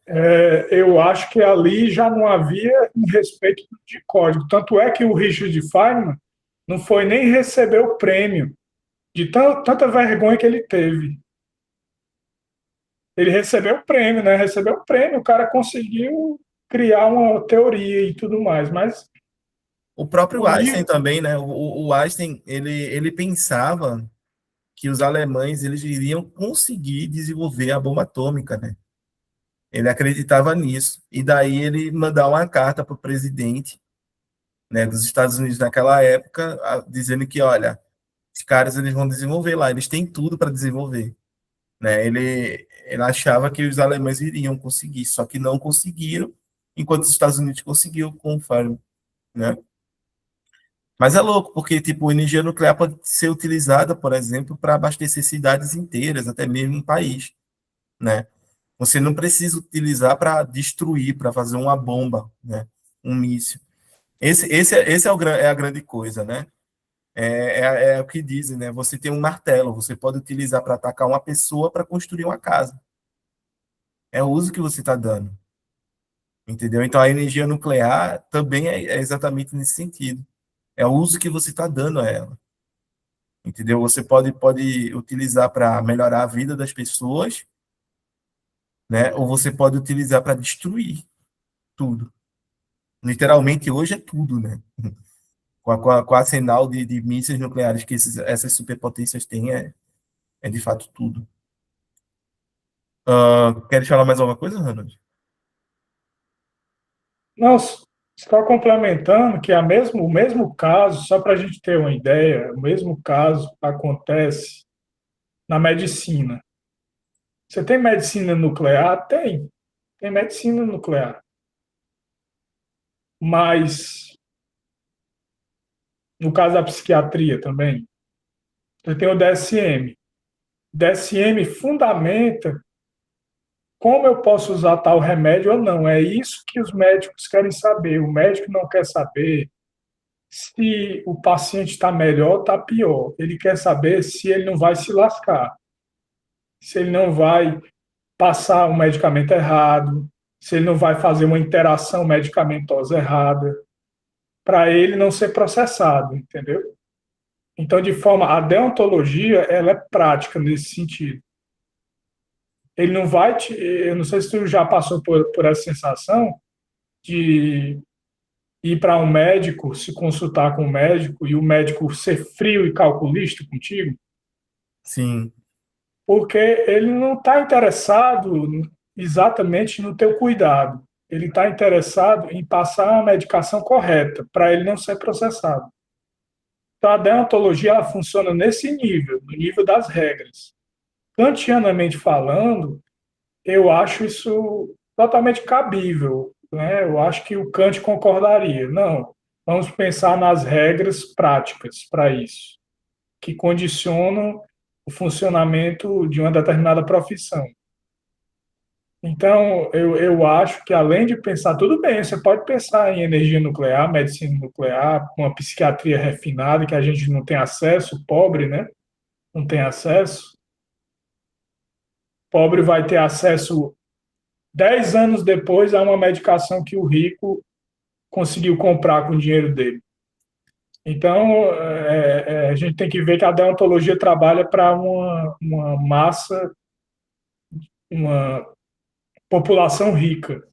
Eu acho que ali já não havia um respeito de código. Tanto é que o Richard Feynman não foi nem receber o prêmio, de tanta vergonha que ele teve. Ele recebeu o prêmio, né? Recebeu o prêmio, o cara conseguiu criar uma teoria e tudo mais, mas O próprio o Einstein nível. também, né? O Einstein, ele pensava que os alemães eles iriam conseguir desenvolver a bomba atômica, né? Ele acreditava nisso. E daí ele mandou uma carta para o presidente, né, dos Estados Unidos naquela época, dizendo que, olha, os caras eles vão desenvolver lá, eles têm tudo para desenvolver, né? Ele achava que os alemães iriam conseguir, só que não conseguiram, enquanto os Estados Unidos conseguiu com o Fermi, né? Mas é louco, porque tipo, energia nuclear pode ser utilizada, por exemplo, para abastecer cidades inteiras, até mesmo um país, né? Você não precisa utilizar para destruir, para fazer uma bomba, né? Um míssil. Esse é, é a grande coisa, né? É o que dizem, né? Você tem um martelo, você pode utilizar para atacar uma pessoa para construir uma casa. É o uso que você está dando, entendeu? Então a energia nuclear também é exatamente nesse sentido. É o uso que você está dando a ela, entendeu? Você pode utilizar para melhorar a vida das pessoas, né? Ou você pode utilizar para destruir tudo. Literalmente hoje é tudo, né? Com a arsenal de mísseis nucleares que essas superpotências têm, é de fato tudo. Queres falar mais alguma coisa, Ronald? Não, só complementando que o mesmo caso, só para a gente ter uma ideia, o mesmo caso acontece na medicina. Você tem medicina nuclear? Tem medicina nuclear. Mas, no caso da psiquiatria também, você tem o DSM. O DSM fundamenta como eu posso usar tal remédio ou não. É isso que os médicos querem saber. O médico não quer saber se o paciente está melhor ou está pior. Ele quer saber se ele não vai se lascar, se ele não vai passar um medicamento errado, se ele não vai fazer uma interação medicamentosa errada, para ele não ser processado, entendeu? Então, a deontologia, ela é prática nesse sentido. Ele não vai eu não sei se tu já passou por essa sensação de ir para um médico, se consultar com um médico e o médico ser frio e calculista contigo, Sim, porque ele não está interessado exatamente no teu cuidado. Ele está interessado em passar a medicação correta para ele não ser processado. Então, a deontologia ela funciona nesse nível, no nível das regras. Kantianamente falando, eu acho isso totalmente cabível, né? Eu acho que o Kant concordaria. Não, vamos pensar nas regras práticas para isso, que condicionam o funcionamento de uma determinada profissão. Então, eu acho que além de pensar, tudo bem, você pode pensar em energia nuclear, medicina nuclear, uma psiquiatria refinada que a gente não tem acesso, pobre, né? Não tem acesso. Pobre vai ter acesso 10 anos depois a uma medicação que o rico conseguiu comprar com o dinheiro dele. Então, a gente tem que ver que a deontologia trabalha para uma massa, uma população rica,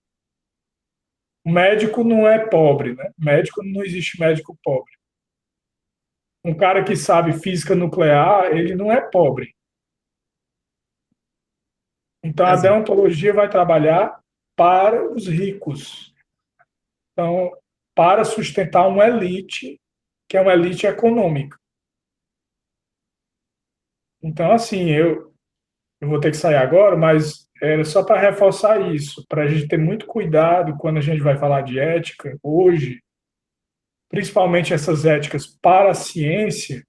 médico não é pobre, né? Médico, não existe médico pobre. Um cara que sabe física nuclear, ele não é pobre. Então, a Exato. deontologia vai trabalhar para os ricos. Então, para sustentar uma elite, que é uma elite econômica. Então, assim, eu vou ter que sair agora, mas era só para reforçar isso, para a gente ter muito cuidado quando a gente vai falar de ética hoje, principalmente essas éticas para a ciência,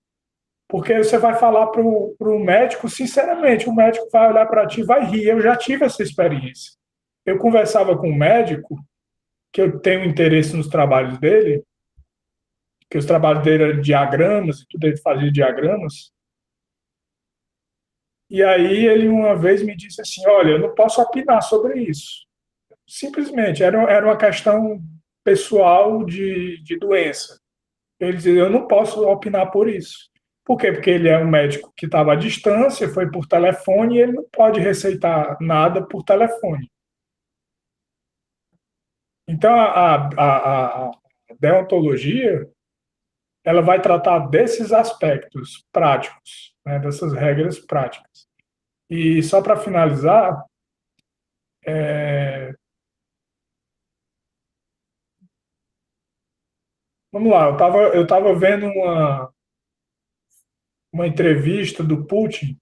porque você vai falar para o médico, sinceramente, o médico vai olhar para ti e vai rir. Eu já tive essa experiência. Eu conversava com um médico, que eu tenho interesse nos trabalhos dele, que os trabalhos dele eram diagramas, e tudo ele fazia diagramas, e aí ele uma vez me disse assim, olha, eu não posso opinar sobre isso. Simplesmente, era uma questão pessoal de doença. Ele dizia, eu não posso opinar por isso. Por quê? Porque ele é um médico que estava à distância, foi por telefone, e ele não pode receitar nada por telefone. Então, a deontologia, ela vai tratar desses aspectos práticos, né, dessas regras práticas. E só para finalizar, vamos lá, eu tava vendo uma entrevista do Putin,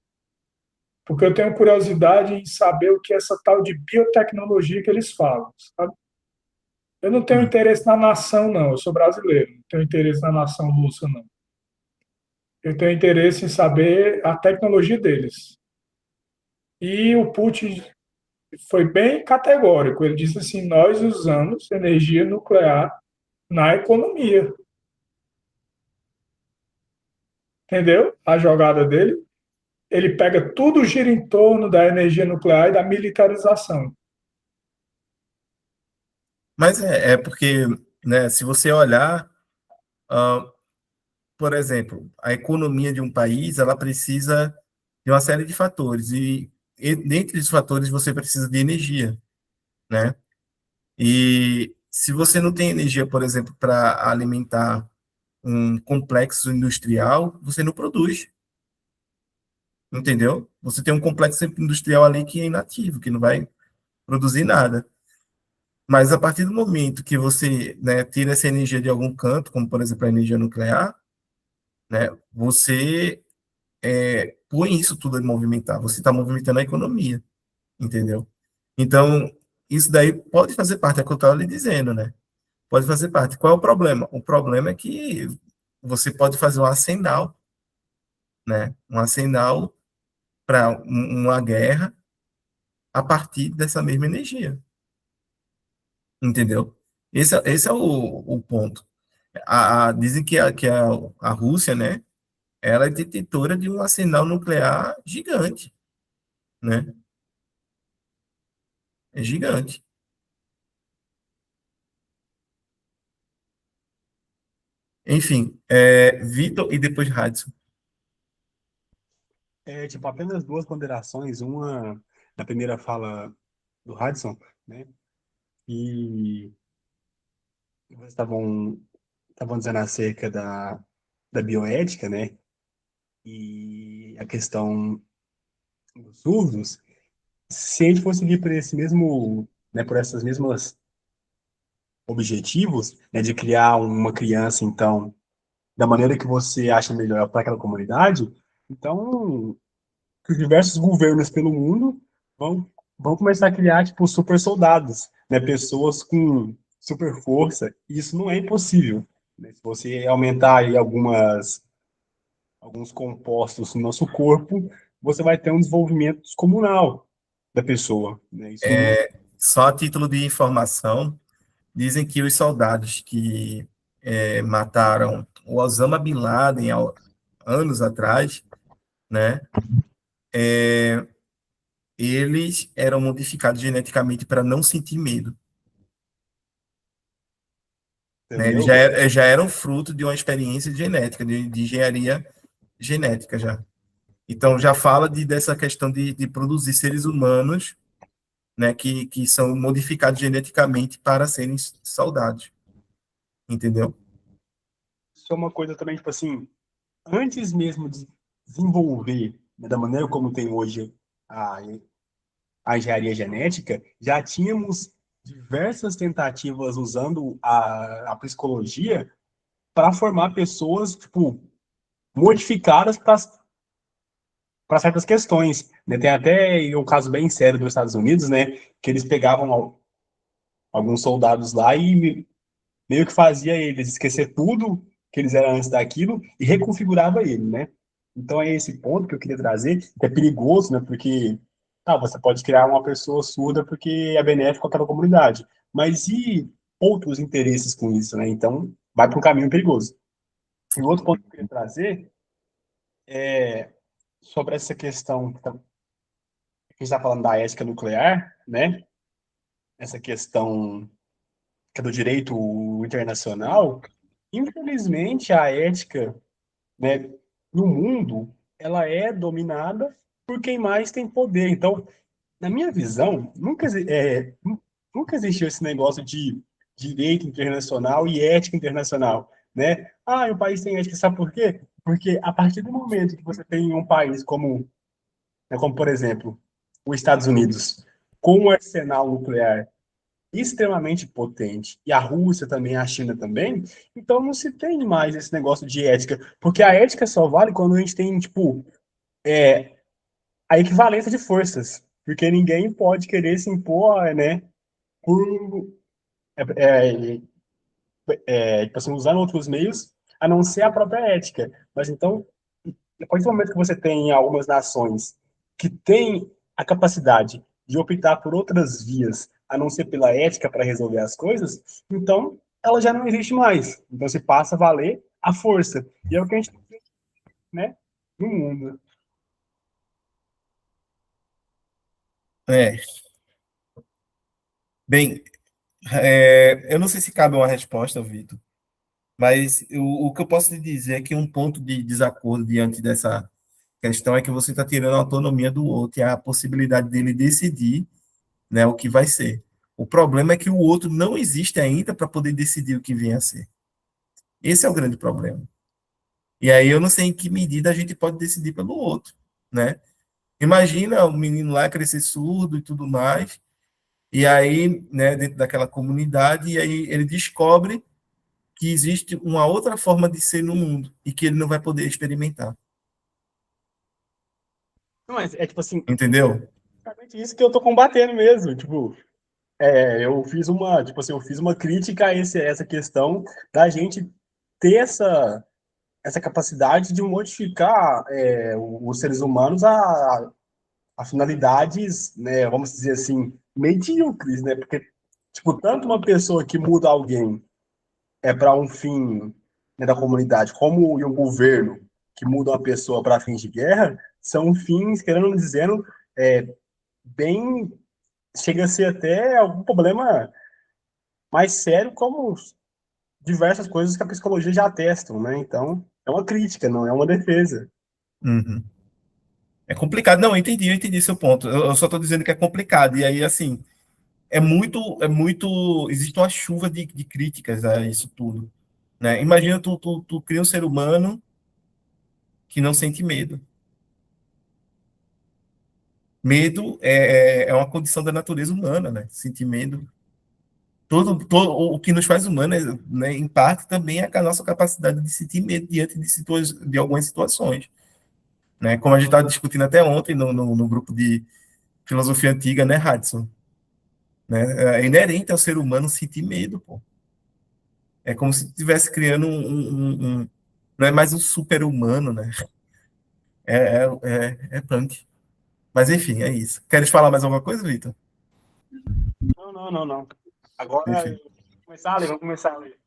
porque eu tenho curiosidade em saber o que é essa tal de biotecnologia que eles falam, sabe? Eu não tenho interesse na nação, não. Eu sou brasileiro, não tenho interesse na nação russa, não. Eu tenho interesse em saber a tecnologia deles. E o Putin foi bem categórico. Ele disse assim: nós usamos energia nuclear na economia. Entendeu? A jogada dele. Ele pega tudo, gira em torno da energia nuclear e da militarização. Mas é porque, né, se você olhar, ah, por exemplo, a economia de um país, ela precisa de uma série de fatores, e dentre os fatores você precisa de energia, né? E se você não tem energia, por exemplo, para alimentar um complexo industrial, você não produz, entendeu? Você tem um complexo industrial ali que é inativo, que não vai produzir nada. Mas a partir do momento que você, né, tira essa energia de algum canto, como por exemplo a energia nuclear, né, você põe isso tudo a movimentar, você está movimentando a economia, entendeu? Então, isso daí pode fazer parte, é o que eu estava lhe dizendo, né? Pode fazer parte. Qual é o problema? O problema é que você pode fazer um arsenal, né? Um arsenal para uma guerra a partir dessa mesma energia, entendeu? Esse é o ponto. Dizem que a Rússia, né? Ela é detentora de um arsenal nuclear gigante, né? É gigante. Enfim, Vitor e depois Hudson. Tipo, apenas duas ponderações. Uma, na primeira fala do Hudson, né? E vocês estavam dizendo acerca da bioética, né? E a questão dos surdos. Se a gente fosse seguir por esse mesmo, né, por essas mesmas objetivos, né, de criar uma criança, então, da maneira que você acha melhor para aquela comunidade, então, que os diversos governos pelo mundo vão começar a criar, tipo, super soldados, né, pessoas com super força, e isso não é impossível, né? Se você aumentar aí alguns compostos no nosso corpo, você vai ter um desenvolvimento descomunal da pessoa, né? Isso Só a título de informação, dizem que os soldados que mataram o Osama Bin Laden há anos atrás, né? Eles eram modificados geneticamente para não sentir medo, né? Eles entendeu? já eram fruto de uma experiência genética, de engenharia genética já. Então já fala dessa questão de produzir seres humanos né, que são modificados geneticamente para serem soldados, entendeu? Isso é uma coisa também, tipo assim, antes mesmo de desenvolver, né, da maneira como tem hoje a, a engenharia genética, já tínhamos diversas tentativas usando a psicologia para formar pessoas, tipo, modificadas para certas questões, né? Tem até um caso bem sério dos Estados Unidos, né? Que eles pegavam alguns soldados lá e meio que fazia eles esquecer tudo que eles eram antes daquilo e reconfigurava ele, né? Então é esse ponto que eu queria trazer, que é perigoso, né? Porque você pode criar uma pessoa surda porque é benéfico àquela comunidade, mas e outros interesses com isso, né? Então vai para um caminho perigoso. E o outro ponto que eu queria trazer é sobre essa questão que a gente está falando da ética nuclear, né? Essa questão que é do direito internacional. Infelizmente, a ética, né, no mundo, ela é dominada por quem mais tem poder. Então, na minha visão, nunca existiu esse negócio de direito internacional e ética internacional, né? Ah, o país tem ética, sabe por quê? Porque a partir do momento que você tem um país como, né, como por exemplo, os Estados Unidos, com um arsenal nuclear extremamente potente, e a Rússia também, a China também, então não se tem mais esse negócio de ética, porque a ética só vale quando a gente tem, tipo, a equivalência de forças, porque ninguém pode querer se impor, né, por, é, tipo assim, usando outros meios, a não ser a própria ética. Mas então, depois do momento que você tem algumas nações que têm a capacidade de optar por outras vias, a não ser pela ética para resolver as coisas, então ela já não existe mais. Então se passa a valer a força. E é o que a gente tem, né, no mundo. É, bem, eu não sei se cabe uma resposta, Vitor, mas o que eu posso lhe dizer é que um ponto de desacordo diante dessa questão é que você está tirando a autonomia do outro e a possibilidade dele decidir, né, o que vai ser. O problema é que o outro não existe ainda para poder decidir o que vem a ser. Esse é o grande problema. E aí eu não sei em que medida a gente pode decidir pelo outro, né? Imagina o menino lá crescer surdo e tudo mais, e aí, né, dentro daquela comunidade, e aí ele descobre que existe uma outra forma de ser no mundo e que ele não vai poder experimentar. Não, mas é tipo assim, Entendeu? exatamente isso que eu tô combatendo mesmo. Tipo, eu fiz uma, tipo assim, eu fiz uma crítica a essa questão da gente ter essa capacidade de modificar os seres humanos a finalidades, né, vamos dizer assim, medíocres, né? Porque, tipo, tanto uma pessoa que muda alguém para um fim, né, da comunidade, como um governo que muda uma pessoa para fins de guerra, são fins, querendo ou não dizendo, bem, chega a ser até algum problema mais sério, como diversas coisas que a psicologia já atestam, né? Então, é uma crítica, não é uma defesa. Uhum. É complicado. Não, eu entendi seu ponto. Eu só estou dizendo que é complicado. E aí, assim, existe uma chuva de críticas a isso tudo, né? Imagina tu cria um ser humano que não sente medo. Medo é uma condição da natureza humana, né? Sentir medo. Todo o que nos faz humanos, né, em parte, também é a nossa capacidade de sentir medo diante de algumas situações, né? Como a gente estava discutindo até ontem no grupo de filosofia antiga, né, Hudson? Né? É inerente ao ser humano sentir medo, pô. É como se estivesse criando não é mais um super-humano, né? É punk. Mas enfim, é isso. Queres falar mais alguma coisa, Vitor? Não, não, não, não. Agora, Enfim. vamos começar a ler.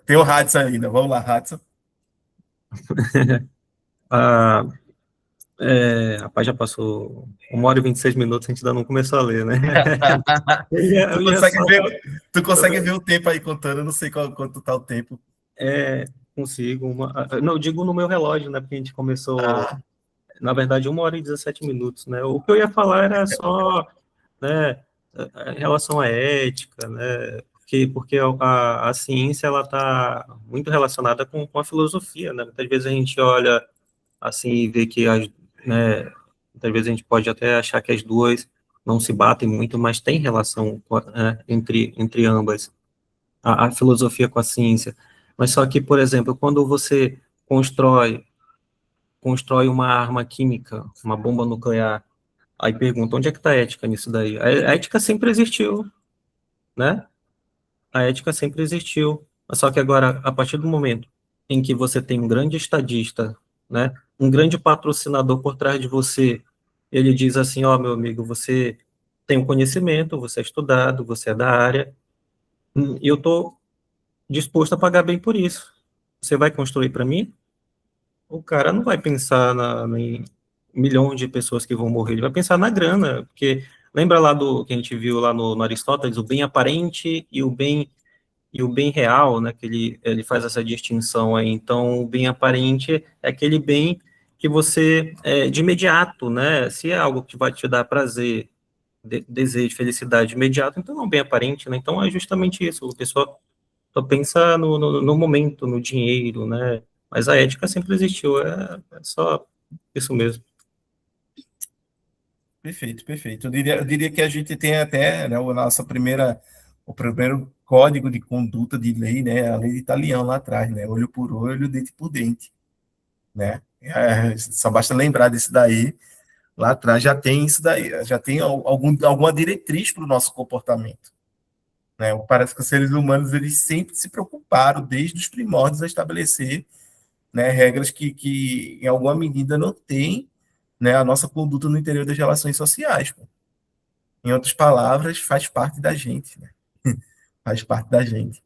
Tem o Hudson ainda. Vamos lá, Hudson. Ah, rapaz, já passou 1h26, a gente ainda não começou a ler, né? Tu Eu ia consegue só... ver, tu consegue ver o tempo aí contando, eu não sei quanto tá o tempo. Consigo. Não, eu digo no meu relógio, né? Porque a gente começou, Ah, na verdade, 1h17. Né? O que eu ia falar era só, né? em relação à ética, né? Porque a ciência ela está muito relacionada com a filosofia, né? Muitas vezes a gente olha assim e vê que né, muitas vezes a gente pode até achar que as duas não se batem muito, mas tem relação entre ambas, a filosofia com a ciência. Mas só que, por exemplo, quando você constrói uma arma química, uma bomba nuclear, aí pergunta, onde é que está a ética nisso daí? A ética sempre existiu, né? A ética sempre existiu. Só que agora, a partir do momento em que você tem um grande estadista, né, um grande patrocinador por trás de você, ele diz assim, ó, meu amigo, você tem um conhecimento, você é estudado, você é da área, e eu estou disposto a pagar bem por isso. Você vai construir para mim? O cara não vai pensar em milhões de pessoas que vão morrer, ele vai pensar na grana, porque lembra lá do que a gente viu lá no Aristóteles, o bem aparente e o bem real, né, que ele faz essa distinção aí. Então, o bem aparente é aquele bem que você, de imediato, né, se é algo que vai te dar prazer, desejo, felicidade imediato, então não é um bem aparente, né, então é justamente isso, a pessoa só pensa no momento, no dinheiro, né, mas a ética sempre existiu, é só isso mesmo. Perfeito, perfeito. Eu diria que a gente tem até, né, o primeiro código de conduta de lei, né, a lei de Italião lá atrás, né, olho por olho, dente por dente, né. Só basta lembrar disso daí. Lá atrás já tem isso daí, já tem alguma diretriz para o nosso comportamento, né. Parece que os seres humanos eles sempre se preocuparam desde os primórdios a estabelecer, né, regras que em alguma medida não têm, né, a nossa conduta no interior das relações sociais. Pô. Em outras palavras, faz parte da gente, né? Faz parte da gente.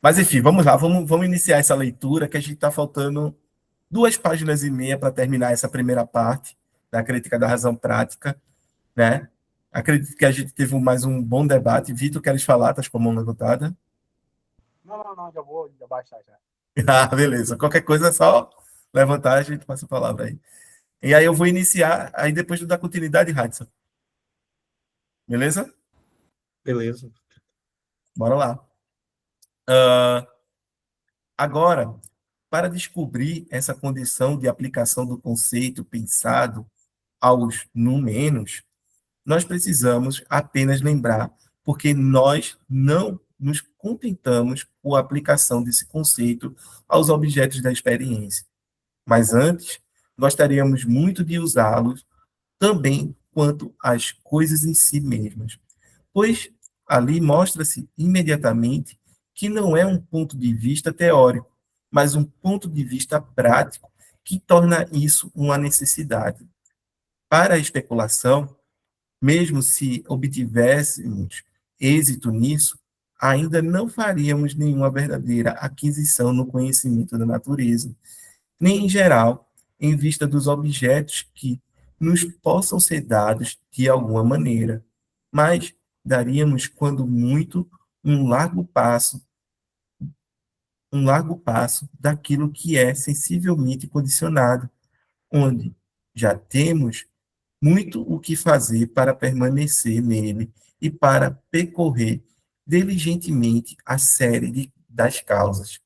Mas, enfim, vamos lá, vamos iniciar essa leitura, que a gente está faltando 2 páginas e meia para terminar essa primeira parte da crítica da razão prática, né? Acredito que a gente teve mais um bom debate. Vitor, queres falar? Estás com a mão levantada? Não, já vou baixar já. Ah, beleza. Qualquer coisa é só levantar, a gente passa a palavra aí. E aí eu vou iniciar, aí depois tu dá continuidade, Hudson. Beleza? Beleza. Bora lá. Agora, para descobrir essa condição de aplicação do conceito pensado aos números, nós precisamos apenas lembrar, porque nós não nos contentamos com a aplicação desse conceito aos objetos da experiência. Mas antes, gostaríamos muito de usá-los também quanto às coisas em si mesmas, pois ali mostra-se imediatamente que não é um ponto de vista teórico, mas um ponto de vista prático que torna isso uma necessidade. Para a especulação, mesmo se obtivéssemos êxito nisso, ainda não faríamos nenhuma verdadeira aquisição no conhecimento da natureza, nem em geral, em vista dos objetos que nos possam ser dados de alguma maneira, mas daríamos, quando muito, um largo passo, um largo passo daquilo que é sensivelmente condicionado, onde já temos muito o que fazer para permanecer nele e para percorrer diligentemente a série das causas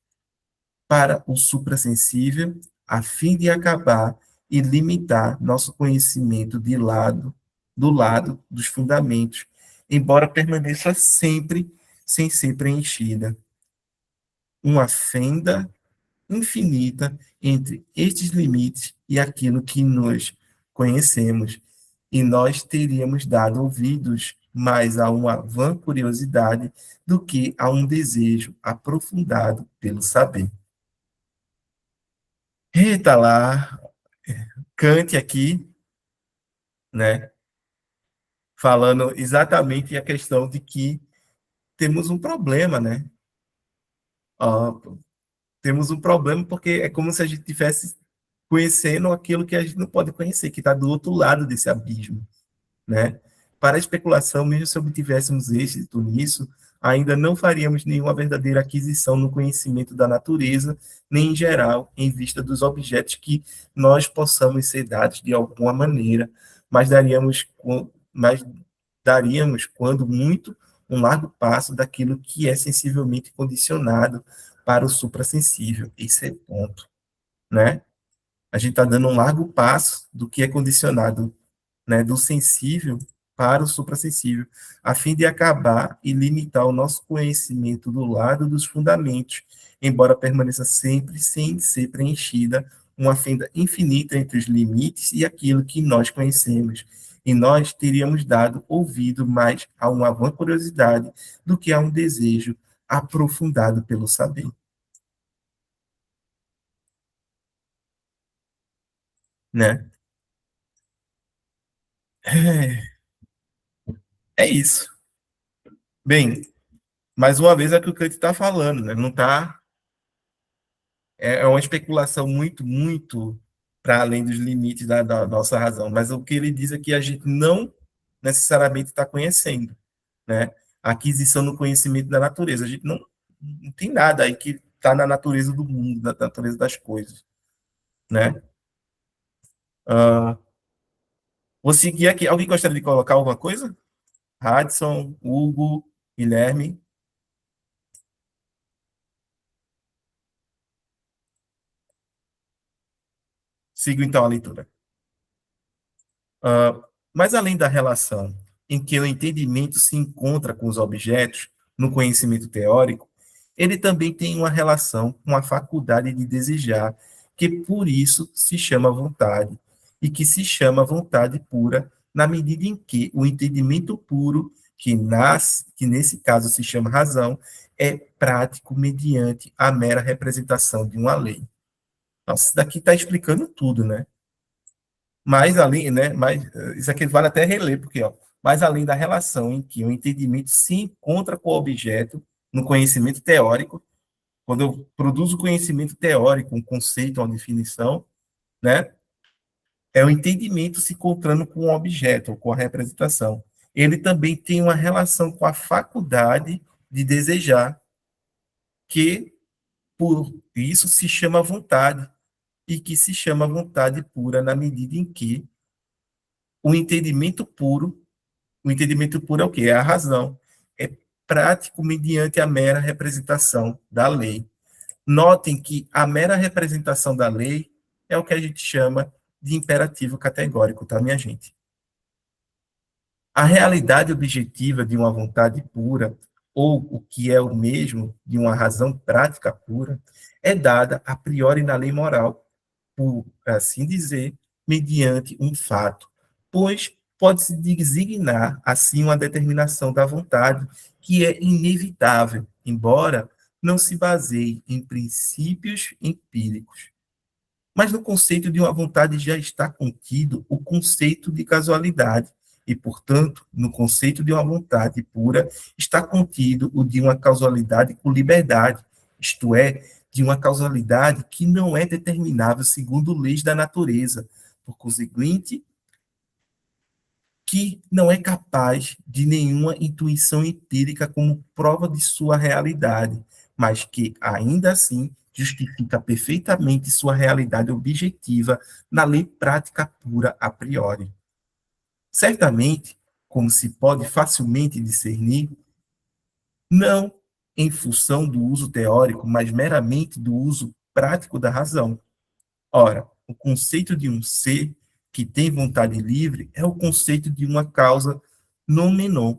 para o suprassensível, a fim de acabar e limitar nosso conhecimento do lado dos fundamentos, embora permaneça sempre sem ser preenchida. Uma fenda infinita entre estes limites e aquilo que nós conhecemos, e nós teríamos dado ouvidos mais a uma vã curiosidade do que a um desejo aprofundado pelo saber. Eita lá, Kant aqui, né, falando exatamente a questão de que temos um problema, né? Ó, temos um problema porque é como se a gente estivesse conhecendo aquilo que a gente não pode conhecer, que está do outro lado desse abismo, né? Para a especulação, mesmo se obtivéssemos êxito nisso, ainda não faríamos nenhuma verdadeira aquisição no conhecimento da natureza, nem em geral, em vista dos objetos que nós possamos ser dados de alguma maneira, mas daríamos, quando muito, um largo passo daquilo que é sensivelmente condicionado para o suprassensível. Esse é o ponto, né? A gente está dando um largo passo do que é condicionado, né, do sensível para o suprassensível, a fim de acabar e limitar o nosso conhecimento do lado dos fundamentos, embora permaneça sempre sem ser preenchida uma fenda infinita entre os limites e aquilo que nós conhecemos. E nós teríamos dado ouvido mais a uma vã curiosidade do que a um desejo aprofundado pelo saber, né? É isso. Bem, mais uma vez é o que o Kant está falando, né? Não está. É uma especulação muito para além dos limites da nossa razão. Mas o que ele diz é que a gente não necessariamente está conhecendo, né? A aquisição do conhecimento da natureza. A gente não tem nada aí que está na natureza do mundo, da natureza das coisas, né? Vou seguir aqui. Alguém gostaria de colocar alguma coisa? Radisson, Hugo, Guilherme. Sigo então a leitura. Mas além da relação em que o entendimento se encontra com os objetos no conhecimento teórico, ele também tem uma relação com a faculdade de desejar, que por isso se chama vontade, e que se chama vontade pura, na medida em que o entendimento puro, que nasce, que nesse caso se chama razão, é prático mediante a mera representação de uma lei. Nossa, isso daqui está explicando tudo, né? Mais além, né? Isso aqui vale até reler, porque, ó, mais além da relação em que o entendimento se encontra com o objeto no conhecimento teórico, quando eu produzo conhecimento teórico, um conceito, uma definição, né? É o entendimento se encontrando com o objeto, ou com a representação. Ele também tem uma relação com a faculdade de desejar, que por isso se chama vontade, e que se chama vontade pura na medida em que o entendimento puro. O entendimento puro é o quê? É a razão. É prático mediante a mera representação da lei. Notem que a mera representação da lei é o que a gente chama de imperativo categórico, tá, minha gente? A realidade objetiva de uma vontade pura, ou o que é o mesmo de uma razão prática pura, é dada a priori na lei moral, por assim dizer, mediante um fato, pois pode-se designar assim uma determinação da vontade que é inevitável, embora não se baseie em princípios empíricos. Mas no conceito de uma vontade já está contido o conceito de casualidade, e, portanto, no conceito de uma vontade pura está contido o de uma causalidade com liberdade, isto é, de uma causalidade que não é determinável segundo leis da natureza, por conseguinte, que não é capaz de nenhuma intuição empírica como prova de sua realidade, mas que, ainda assim, justifica perfeitamente sua realidade objetiva na lei prática pura a priori. Certamente, como se pode facilmente discernir, não em função do uso teórico, mas meramente do uso prático da razão. Ora, o conceito de um ser que tem vontade livre é o conceito de uma causa non.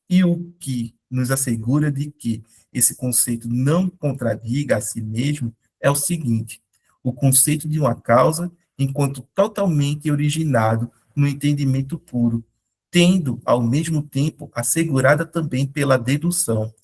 E o que nos assegura de que esse conceito não contradiga a si mesmo é o seguinte: o conceito de uma causa, enquanto totalmente originado no entendimento puro, tendo, ao mesmo tempo, assegurada também pela dedução,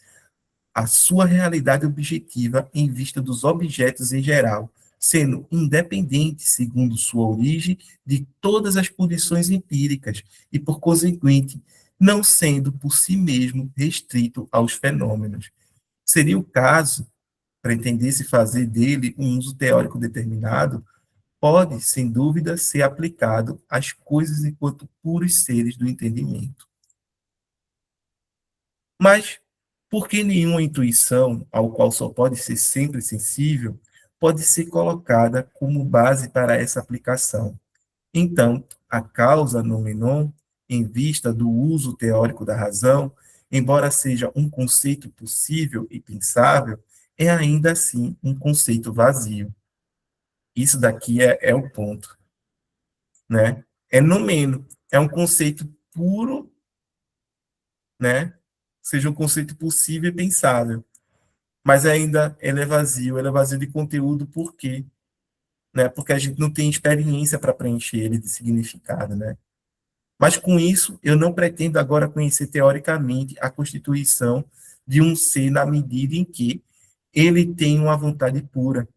a sua realidade objetiva em vista dos objetos em geral, sendo independente, segundo sua origem, de todas as condições empíricas e, por conseguinte, não sendo por si mesmo restrito aos fenômenos. Seria o caso, para entender-se fazer dele um uso teórico determinado, pode, sem dúvida, ser aplicado às coisas enquanto puros seres do entendimento. Mas, por que nenhuma intuição, ao qual só pode ser sempre sensível, pode ser colocada como base para essa aplicação? Então, a causa non, em vista do uso teórico da razão, embora seja um conceito possível e pensável, é ainda assim um conceito vazio. Isso daqui é o ponto, né? É numeno, é um conceito puro, né? Seja um conceito possível e pensável, mas ainda ele é vazio de conteúdo, por quê? Né? Porque a gente não tem experiência para preencher ele de significado, né? Mas com isso, eu não pretendo agora conhecer teoricamente a constituição de um ser na medida em que ele tem uma vontade pura.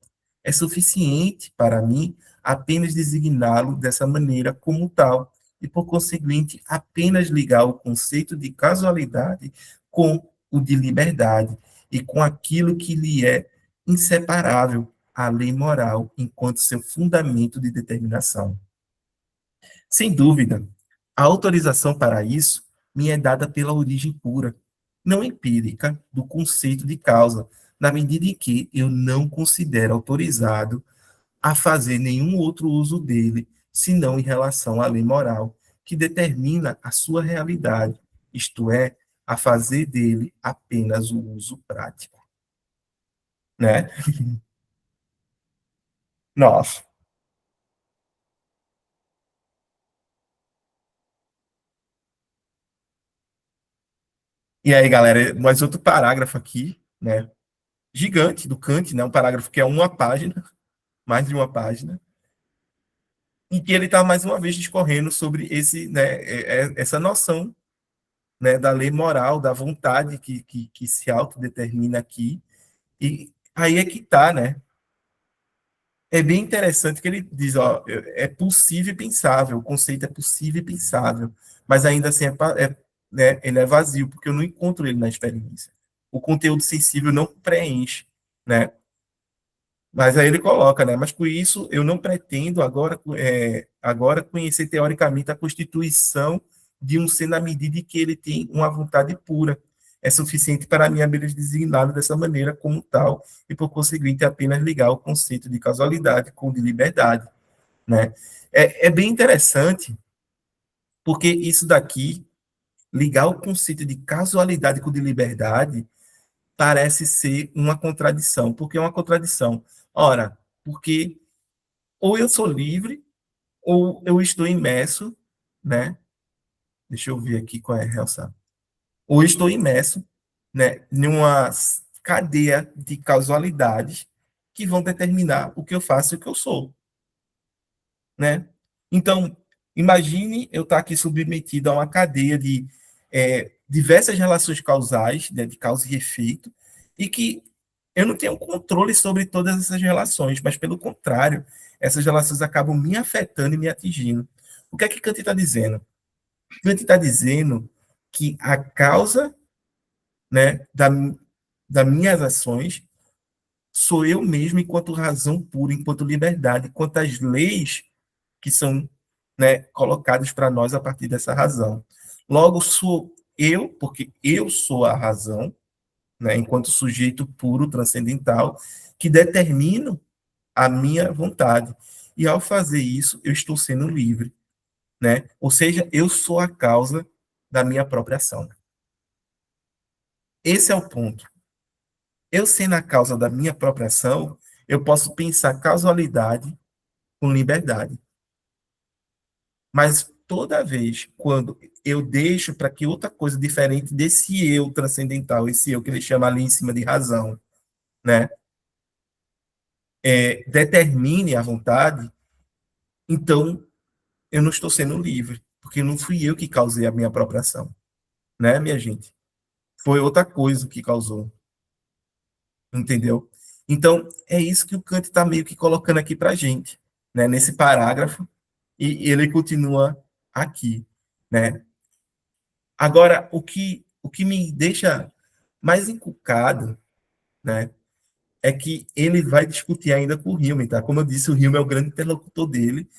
É suficiente para mim apenas designá-lo dessa maneira como tal, e por conseguinte, apenas ligar o conceito de casualidade com o de liberdade e com aquilo que lhe é inseparável, a lei moral, enquanto seu fundamento de determinação. Sem dúvida, a autorização para isso me é dada pela origem pura, não empírica, do conceito de causa, na medida em que eu não considero autorizado a fazer nenhum outro uso dele, senão em relação à lei moral, que determina a sua realidade, isto é, a fazer dele apenas o uso prático. Né? Nossa. E aí, galera, mais outro parágrafo aqui, né? Gigante do Kant, né? Um parágrafo que é uma página, mais de uma página, em que ele está mais uma vez discorrendo sobre essa noção, né, da lei moral, da vontade que se autodetermina aqui. E aí é que está, né? É bem interessante que ele diz, ó, é possível e pensável, o conceito é possível e pensável, mas ainda assim né, ele é vazio, porque eu não encontro ele na experiência. O conteúdo sensível não preenche, né? Mas aí ele coloca, né? Mas com isso eu não pretendo agora conhecer teoricamente a constituição de um ser na medida em que ele tem uma vontade pura. É suficiente para mim apenas designá-lo dessa maneira como tal, e por conseguinte apenas ligar o conceito de casualidade com o de liberdade, né? É bem interessante, porque isso daqui, ligar o conceito de casualidade com o de liberdade, parece ser uma contradição. Por que uma contradição? Ora, porque ou eu sou livre, ou eu estou imerso, né? Deixa eu ver aqui qual é a relação. Ou eu estou imerso, né, em uma cadeia de causalidades que vão determinar o que eu faço e o que eu sou, né? Então, imagine eu estar aqui submetido a uma cadeia de diversas relações causais, né, de causa e efeito, e que eu não tenho controle sobre todas essas relações, mas, pelo contrário, essas relações acabam me afetando e me atingindo. O que é que Kant está dizendo? Kant está dizendo que a causa, né, das minhas ações sou eu mesmo enquanto razão pura, enquanto liberdade, enquanto as leis que são, né, colocadas para nós a partir dessa razão. Logo, sou eu, porque eu sou a razão, né, enquanto sujeito puro, transcendental, que determino a minha vontade. E ao fazer isso, eu estou sendo livre, né? Ou seja, eu sou a causa da minha própria ação. Esse é o ponto. Eu sendo a causa da minha própria ação, eu posso pensar causalidade com liberdade. Mas toda vez quando eu deixo para que outra coisa diferente desse eu transcendental, esse eu que ele chama ali em cima de razão, né, determine a vontade, então eu não estou sendo livre, porque não fui eu que causei a minha própria ação, né, minha gente? Foi outra coisa que causou, entendeu? Então, é isso que o Kant está meio que colocando aqui para a gente, né, nesse parágrafo, e ele continua aqui, né? Agora, o que me deixa mais encucado, né, é que ele vai discutir ainda com o Hume, tá? Como eu disse, o Hume é o grande interlocutor dele,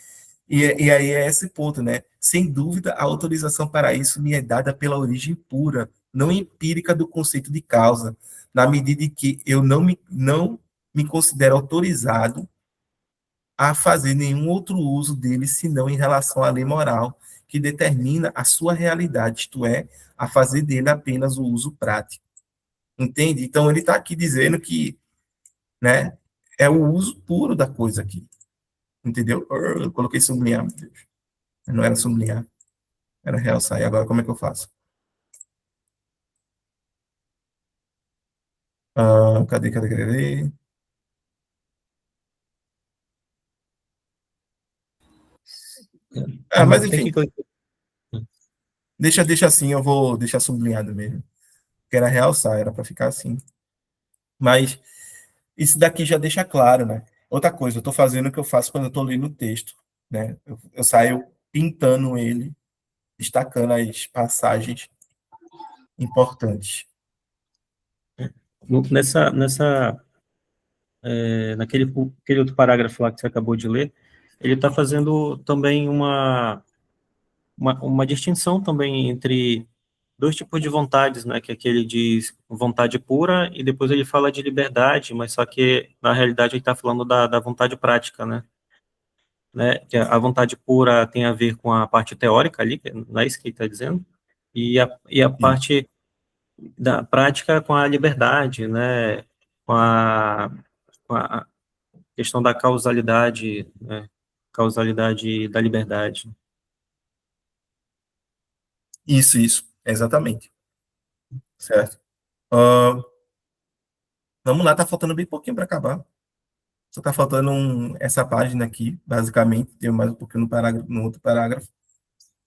e aí é esse ponto, né? Sem dúvida, a autorização para isso me é dada pela origem pura, não empírica do conceito de causa, na medida em que eu não me considero autorizado a fazer nenhum outro uso dele, senão em relação à lei moral, que determina a sua realidade, isto é, a fazer dele apenas o uso prático. Entende? Então, ele está aqui dizendo que, né, é o uso puro da coisa aqui. Entendeu? Eu coloquei sublinhar, meu Deus. Não era sublinhar, era realçar. E agora, como é que eu faço? Cadê? Mas Tem que enfim, deixa assim, eu vou deixar sublinhado mesmo. Que era realçar, era para ficar assim. Mas isso daqui já deixa claro, né? Outra coisa, eu estou fazendo o que eu faço quando eu estou lendo o texto, né? Eu saio pintando ele, destacando as passagens importantes. naquele outro parágrafo lá que você acabou de ler, ele está fazendo também uma distinção também entre dois tipos de vontades, né, que aquele diz vontade pura e depois ele fala de liberdade, mas só que na realidade ele está falando da vontade prática, né, que a vontade pura tem a ver com a parte teórica ali, que não é isso que ele está dizendo, e a Sim. parte da prática com a liberdade, né, com a questão da causalidade, né, causalidade da liberdade. Isso, exatamente. Certo. Ah, vamos lá, tá faltando bem pouquinho para acabar. Só tá faltando essa página aqui, basicamente. Tem mais um pouquinho no outro parágrafo,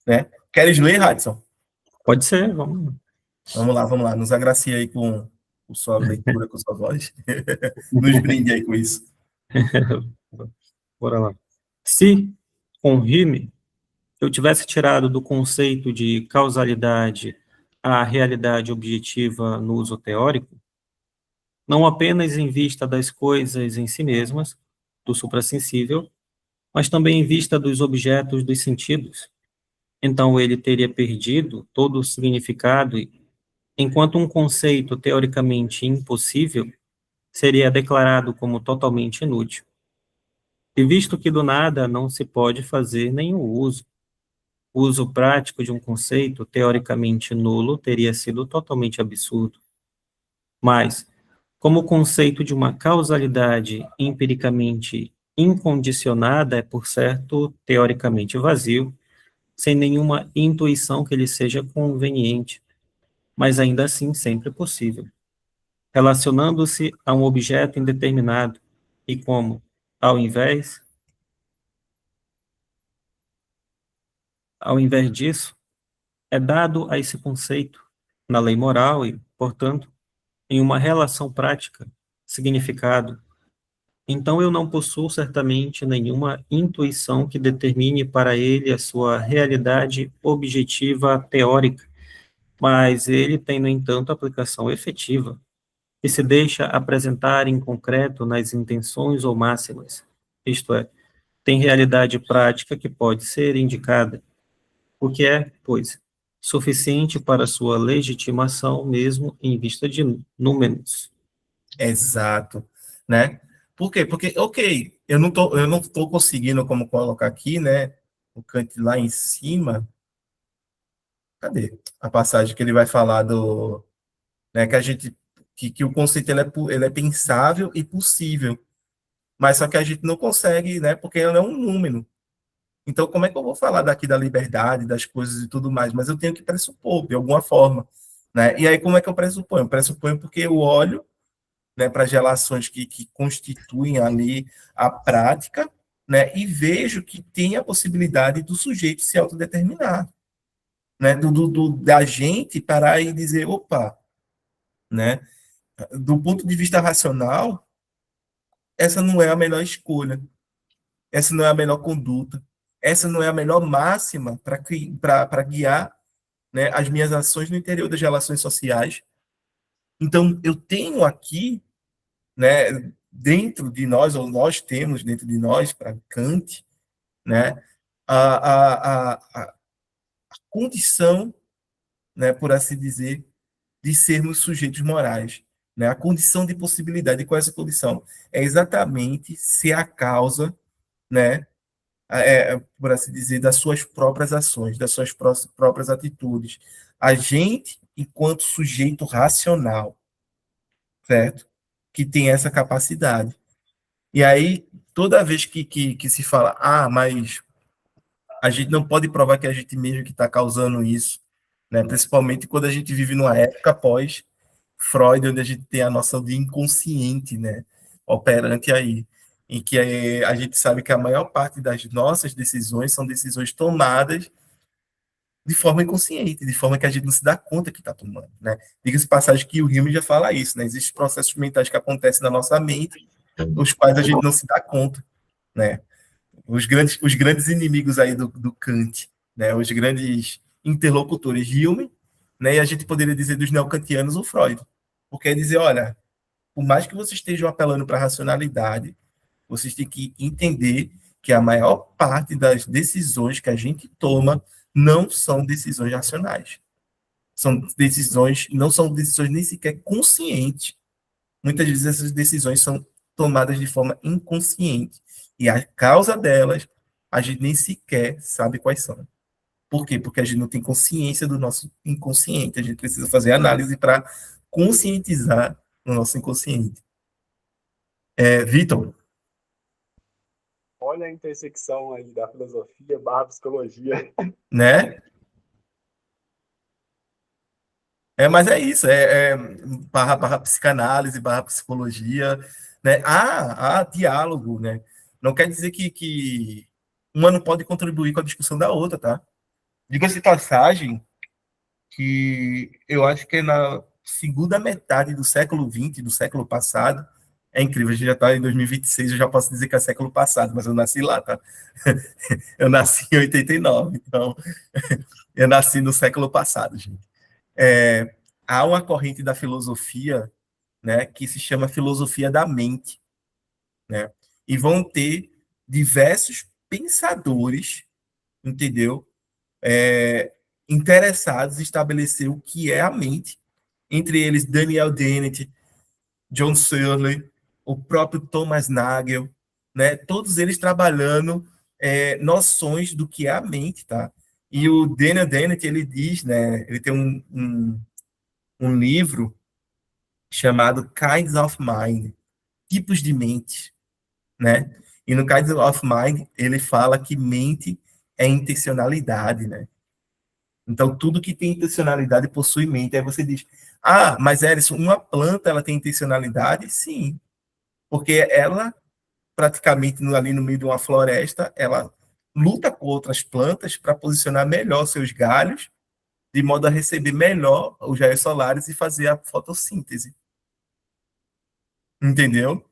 né? Queres ler, Radisson? Pode ser, vamos. Vamos lá. Nos agracie aí com sua leitura, com sua voz. Nos brinde aí com isso. Bora lá. Se, com Rime, eu tivesse tirado do conceito de causalidade a realidade objetiva no uso teórico, não apenas em vista das coisas em si mesmas, do suprassensível, mas também em vista dos objetos dos sentidos, então ele teria perdido todo o significado, enquanto um conceito teoricamente impossível seria declarado como totalmente inútil. E visto que do nada não se pode fazer nenhum uso, o uso prático de um conceito teoricamente nulo teria sido totalmente absurdo. Mas, como o conceito de uma causalidade empiricamente incondicionada é, por certo, teoricamente vazio, sem nenhuma intuição que lhe seja conveniente, mas ainda assim sempre possível, relacionando-se a um objeto indeterminado, e como, ao invés disso, é dado a esse conceito, na lei moral e, portanto, em uma relação prática, significado. Então eu não possuo certamente nenhuma intuição que determine para ele a sua realidade objetiva teórica, mas ele tem, no entanto, aplicação efetiva, que se deixa apresentar em concreto nas intenções ou máximas, isto é, tem realidade prática que pode ser indicada, o que é, pois, suficiente para sua legitimação mesmo em vista de números. Exato, né? Por quê? Porque, ok, eu não tô conseguindo como colocar aqui, né? O Kant lá em cima. Cadê a passagem que ele vai falar do, né? Que o conceito ele é pensável e possível, mas só que a gente não consegue, né? Porque ele é um número. Então, como é que eu vou falar daqui da liberdade, das coisas e tudo mais? Mas eu tenho que pressupor de alguma forma, né? E aí como é que eu pressuponho? Eu pressuponho porque eu olho, né, para as relações que constituem ali a prática, né, e vejo que tem a possibilidade do sujeito se autodeterminar, né, da gente parar e dizer, opa, né, do ponto de vista racional, essa não é a melhor escolha, essa não é a melhor conduta, essa não é a melhor máxima para guiar, né, as minhas ações no interior das relações sociais. Então, eu tenho aqui, né, dentro de nós, ou nós temos dentro de nós, para Kant, né, a condição, né, por assim dizer, de sermos sujeitos morais. Né? A condição de possibilidade. E qual é essa condição? É exatamente ser a causa, né, por assim dizer, das suas próprias ações, das suas próprias atitudes. A gente, enquanto sujeito racional, certo? Que tem essa capacidade. E aí, toda vez que se fala, mas a gente não pode provar que a gente mesmo que está causando isso, né? Principalmente quando a gente vive numa época pós Freud, onde a gente tem a noção de inconsciente, né? Operante aí, em que a gente sabe que a maior parte das nossas decisões são decisões tomadas de forma inconsciente, de forma que a gente não se dá conta que está tomando, né? Diga-se passagem que o Hume já fala isso, né? Existem processos mentais que acontecem na nossa mente, os quais a gente não se dá conta, né? Os grandes inimigos aí do Kant, né? Os grandes interlocutores, Hume, né? E a gente poderia dizer dos neocantianos o Freud, porque é dizer, olha, por mais que vocês estejam apelando para a racionalidade, vocês têm que entender que a maior parte das decisões que a gente toma não são decisões racionais. Não são decisões nem sequer conscientes. Muitas vezes essas decisões são tomadas de forma inconsciente. E a causa delas, a gente nem sequer sabe quais são. Por quê? Porque a gente não tem consciência do nosso inconsciente. A gente precisa fazer análise para conscientizar o nosso inconsciente. Vitor? Olha a intersecção aí da filosofia barra psicologia. Né? Mas é isso, barra psicanálise, barra psicologia, né? Há diálogo, né? Não quer dizer que uma não pode contribuir com a discussão da outra, tá? Diga-se de passagem que eu acho que é na segunda metade do século XX, do século passado, é incrível, a gente já está em 2026, eu já posso dizer que é século passado, mas eu nasci lá, tá? Eu nasci em 89, então eu nasci no século passado, gente. Há uma corrente da filosofia, né, que se chama filosofia da mente, né? E vão ter diversos pensadores, entendeu? Interessados em estabelecer o que é a mente, entre eles Daniel Dennett, John Searle, o próprio Thomas Nagel, né? Todos eles trabalhando noções do que é a mente, tá? E o Daniel Dennett, ele diz, né? Ele tem um livro chamado Kinds of Mind, tipos de mente, né? E no Kinds of Mind, ele fala que mente é intencionalidade, né? Então, tudo que tem intencionalidade possui mente. Aí você diz, mas Ellison, uma planta, ela tem intencionalidade? Sim, porque ela, praticamente ali no meio de uma floresta, ela luta com outras plantas para posicionar melhor seus galhos, de modo a receber melhor os raios solares e fazer a fotossíntese. Entendeu?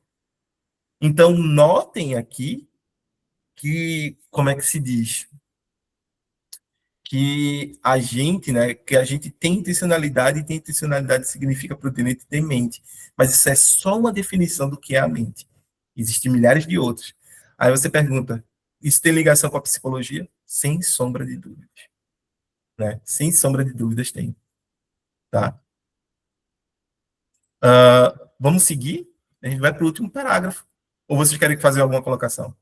Então, notem aqui que, como é que se diz? Que a gente, né, que a gente tem intencionalidade, e tem intencionalidade significa para o tenente ter mente. Mas isso é só uma definição do que é a mente. Existem milhares de outros. Aí você pergunta, isso tem ligação com a psicologia? Sem sombra de dúvidas. Né? Sem sombra de dúvidas tem. Tá? Vamos seguir? A gente vai para o último parágrafo. Ou vocês querem fazer alguma colocação?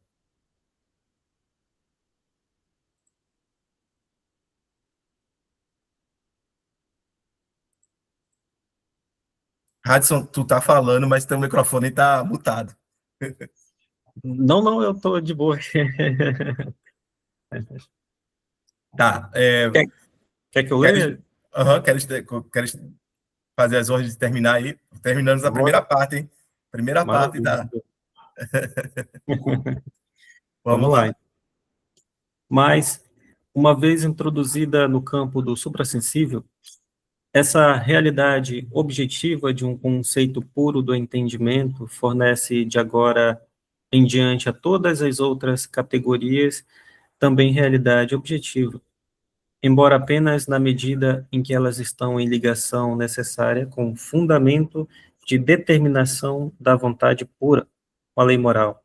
Radisson, tu tá falando, mas teu microfone tá mutado. Não, eu tô de boa. Tá. Quer que eu leia? Queres fazer as ordens de terminar aí? Terminamos a primeira parte, hein? Primeira parte da... Vamos lá. Mas, uma vez introduzida no campo do suprassensível, essa realidade objetiva de um conceito puro do entendimento fornece de agora em diante a todas as outras categorias também realidade objetiva, embora apenas na medida em que elas estão em ligação necessária com o fundamento de determinação da vontade pura, com a lei moral,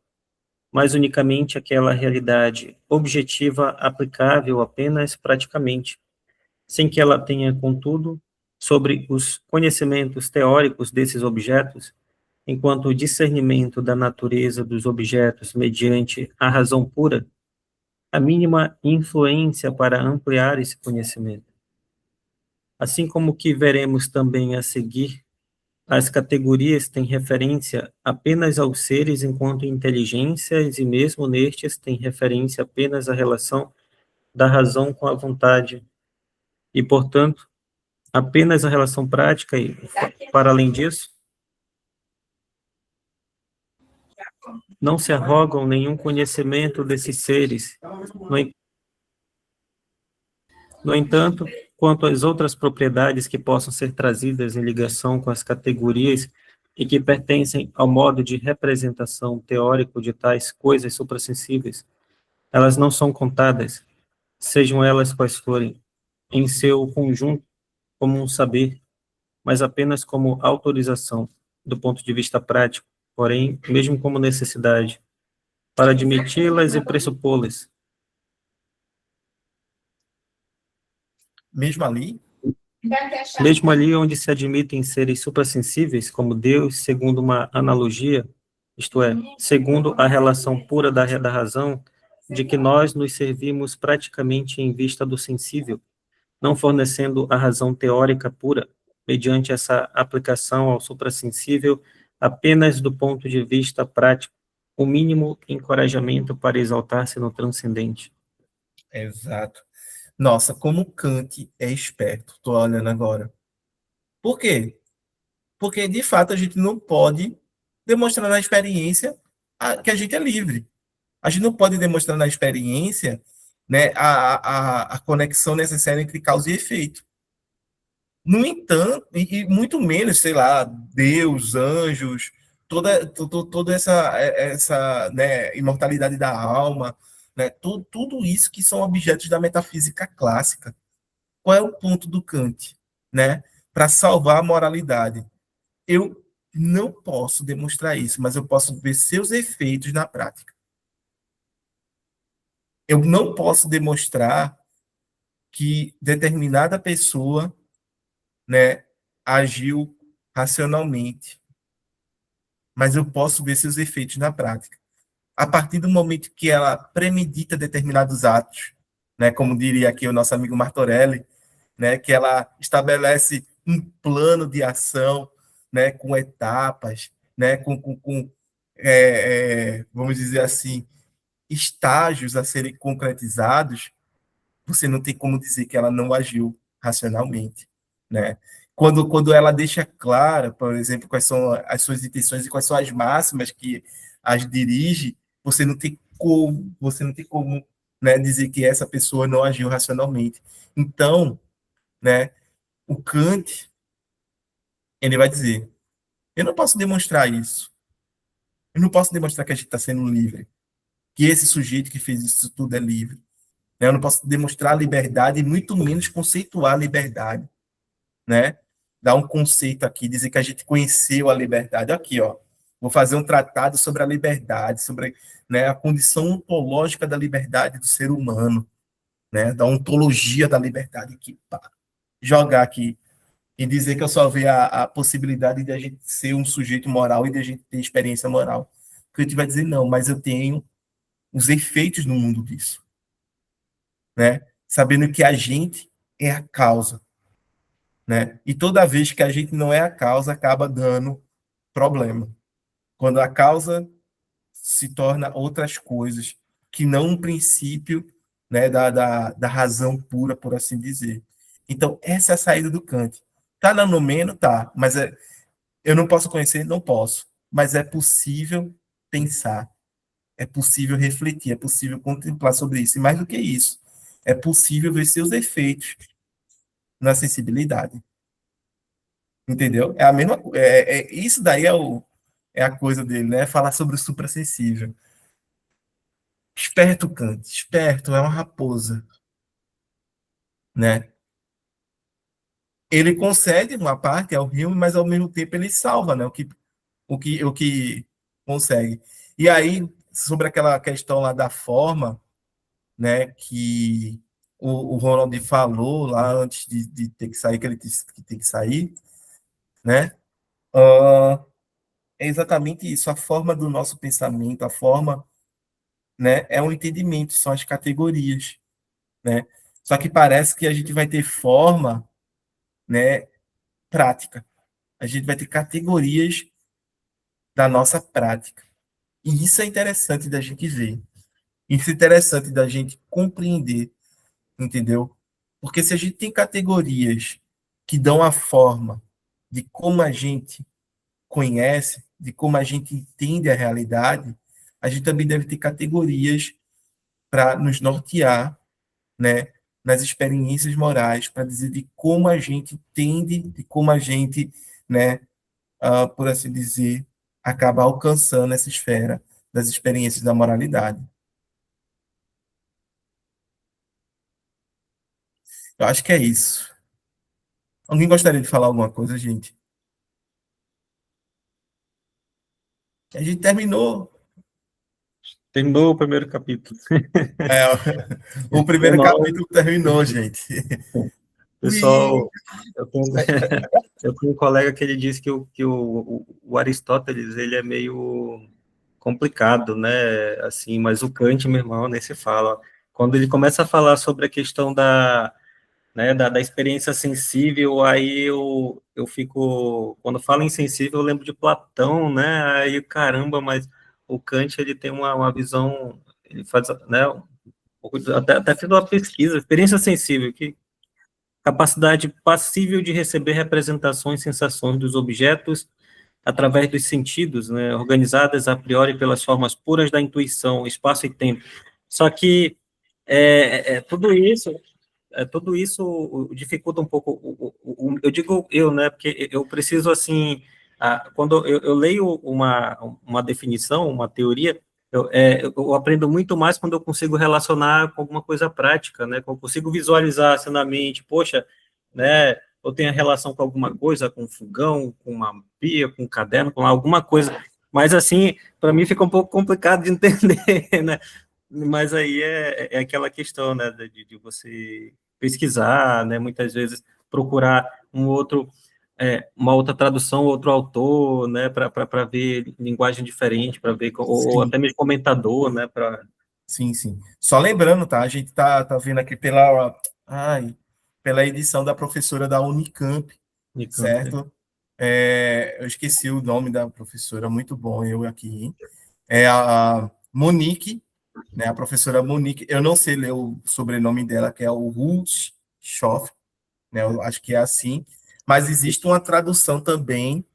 mas unicamente aquela realidade objetiva aplicável apenas praticamente, sem que ela tenha, contudo, sobre os conhecimentos teóricos desses objetos, enquanto o discernimento da natureza dos objetos mediante a razão pura, a mínima influência para ampliar esse conhecimento. Assim como o que veremos também a seguir, as categorias têm referência apenas aos seres enquanto inteligências, e mesmo nestes têm referência apenas à relação da razão com a vontade, e, portanto, apenas a relação prática, e, para além disso, não se arrogam nenhum conhecimento desses seres. No entanto, quanto às outras propriedades que possam ser trazidas em ligação com as categorias e que pertencem ao modo de representação teórico de tais coisas suprassensíveis, elas não são contadas, sejam elas quais forem, em seu conjunto, como um saber, mas apenas como autorização, do ponto de vista prático, porém, mesmo como necessidade, para admiti-las e pressupô-las. Mesmo ali, Mesmo ali onde se admitem seres suprassensíveis, como Deus, segundo uma analogia, isto é, segundo a relação pura da razão, de que nós nos servimos praticamente em vista do sensível, não fornecendo a razão teórica pura, mediante essa aplicação ao suprassensível, apenas do ponto de vista prático, o mínimo encorajamento para exaltar-se no transcendente. exato. Nossa, como Kant é esperto, estou olhando agora. Por quê? Porque, de fato, a gente não pode demonstrar na experiência que a gente é livre. A gente não pode demonstrar na experiência, né, a conexão necessária entre causa e efeito. No entanto, e muito menos, sei lá, Deus, anjos, toda essa né, imortalidade da alma, né, tudo isso que são objetos da metafísica clássica. Qual é o ponto do Kant? Né? Para salvar a moralidade. Eu não posso demonstrar isso, mas eu posso ver seus efeitos na prática. Eu não posso demonstrar que determinada pessoa, né, agiu racionalmente, mas eu posso ver seus efeitos na prática. A partir do momento que ela premedita determinados atos, né, como diria aqui o nosso amigo Martorelli, né, que ela estabelece um plano de ação, né, com etapas, né, vamos dizer assim, estágios a serem concretizados, você não tem como dizer que ela não agiu racionalmente, né? Quando ela deixa clara, por exemplo, quais são as suas intenções e quais são as máximas que as dirige, você não tem como, né, dizer que essa pessoa não agiu racionalmente. Então, né, o Kant, ele vai dizer, eu não posso demonstrar isso. Eu não posso demonstrar que a gente está sendo livre, que esse sujeito que fez isso tudo é livre. Né? Eu não posso demonstrar liberdade e muito menos conceituar liberdade, né? Dar um conceito aqui, dizer que a gente conheceu a liberdade. Aqui, ó, vou fazer um tratado sobre a liberdade, sobre, né, a condição ontológica da liberdade do ser humano, né? Da ontologia da liberdade aqui, pá. Jogar aqui e dizer que eu só vejo a possibilidade de a gente ser um sujeito moral e de a gente ter experiência moral. Que a gente vai dizer, não, mas eu tenho os efeitos no mundo disso, né? Sabendo que a gente é a causa, né? E toda vez que a gente não é a causa, acaba dando problema. Quando a causa se torna outras coisas, que não um princípio, né, da razão pura, por assim dizer. Então, essa é a saída do Kant. Tá na Nomeno? Tá, mas eu não posso conhecer? Não posso. Mas é possível pensar, é possível refletir, é possível contemplar sobre isso. E mais do que isso, é possível ver seus efeitos na sensibilidade. Entendeu? É a mesma isso daí é a coisa dele, né? Falar sobre o suprassensível. Esperto, Kant, esperto, é uma raposa, né? Ele concede uma parte ao Hume, mas ao mesmo tempo ele salva, né? O que consegue. E aí, sobre aquela questão lá da forma, né? Que o Ronald falou lá antes de ter que sair, que ele disse que tem que sair, né? É exatamente isso, a forma do nosso pensamento, a forma né, é um entendimento, são as categorias, né? Só que parece que a gente vai ter forma, né, prática. A gente vai ter categorias da nossa prática. E isso é interessante da gente ver. Isso é interessante da gente compreender, entendeu? Porque se a gente tem categorias que dão a forma de como a gente conhece, de como a gente entende a realidade, a gente também deve ter categorias para nos nortear, né, nas experiências morais, para dizer de como a gente entende, de como a gente, né, por assim dizer, acaba alcançando essa esfera das experiências da moralidade. Eu acho que é isso. Alguém gostaria de falar alguma coisa, gente? A gente terminou. Terminou o primeiro capítulo. É, o primeiro capítulo terminou, gente. Pessoal, eu tenho, eu tenho um colega que ele disse que o Aristóteles, ele é meio complicado, né, assim, mas o Kant, meu irmão, nem se fala. Quando ele começa a falar sobre a questão da experiência sensível, aí eu fico, quando falo em sensível, eu lembro de Platão, né, aí caramba, mas o Kant, ele tem uma visão, ele faz, né, até fiz uma pesquisa, experiência sensível, que capacidade passível de receber representações e sensações dos objetos através dos sentidos, né, organizadas a priori pelas formas puras da intuição, espaço e tempo. Só que tudo isso dificulta um pouco, eu digo eu, né, porque eu preciso, assim, quando eu leio uma definição, uma teoria, eu aprendo muito mais quando eu consigo relacionar com alguma coisa prática, né, quando eu consigo visualizar assim, na mente, poxa, né, eu tenho a relação com alguma coisa, com um fogão, com uma pia, com um caderno, com alguma coisa, mas assim, para mim fica um pouco complicado de entender, né, mas aí é aquela questão, né, de você pesquisar, né, muitas vezes procurar uma outra tradução, outro autor, né, para ver linguagem diferente, para ver, ou Sim, até mesmo comentador, né, para... sim, sim. Só lembrando, tá? A gente tá vendo aqui pela edição da professora da Unicamp, certo? Eu esqueci o nome da professora, muito bom eu aqui, hein? É a Monique, né? A professora Monique, eu não sei ler o sobrenome dela, que é o Hulshoff, né? Eu acho que é assim, mas existe uma tradução também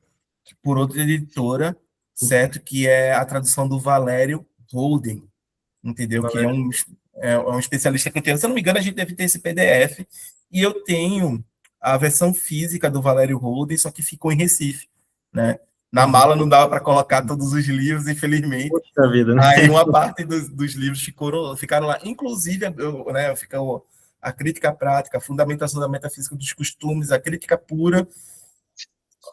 por outra editora, certo? Que é a tradução do Valério Holden, entendeu? Que é um especialista que eu tenho. Se eu não me engano, a gente deve ter esse PDF. E eu tenho a versão física do Valério Holden, só que ficou em Recife, né? Na mala não dava para colocar todos os livros, infelizmente. Poxa vida, né? Aí uma parte dos livros ficaram lá. Inclusive, fica a crítica prática, a fundamentação da metafísica dos costumes, a crítica pura,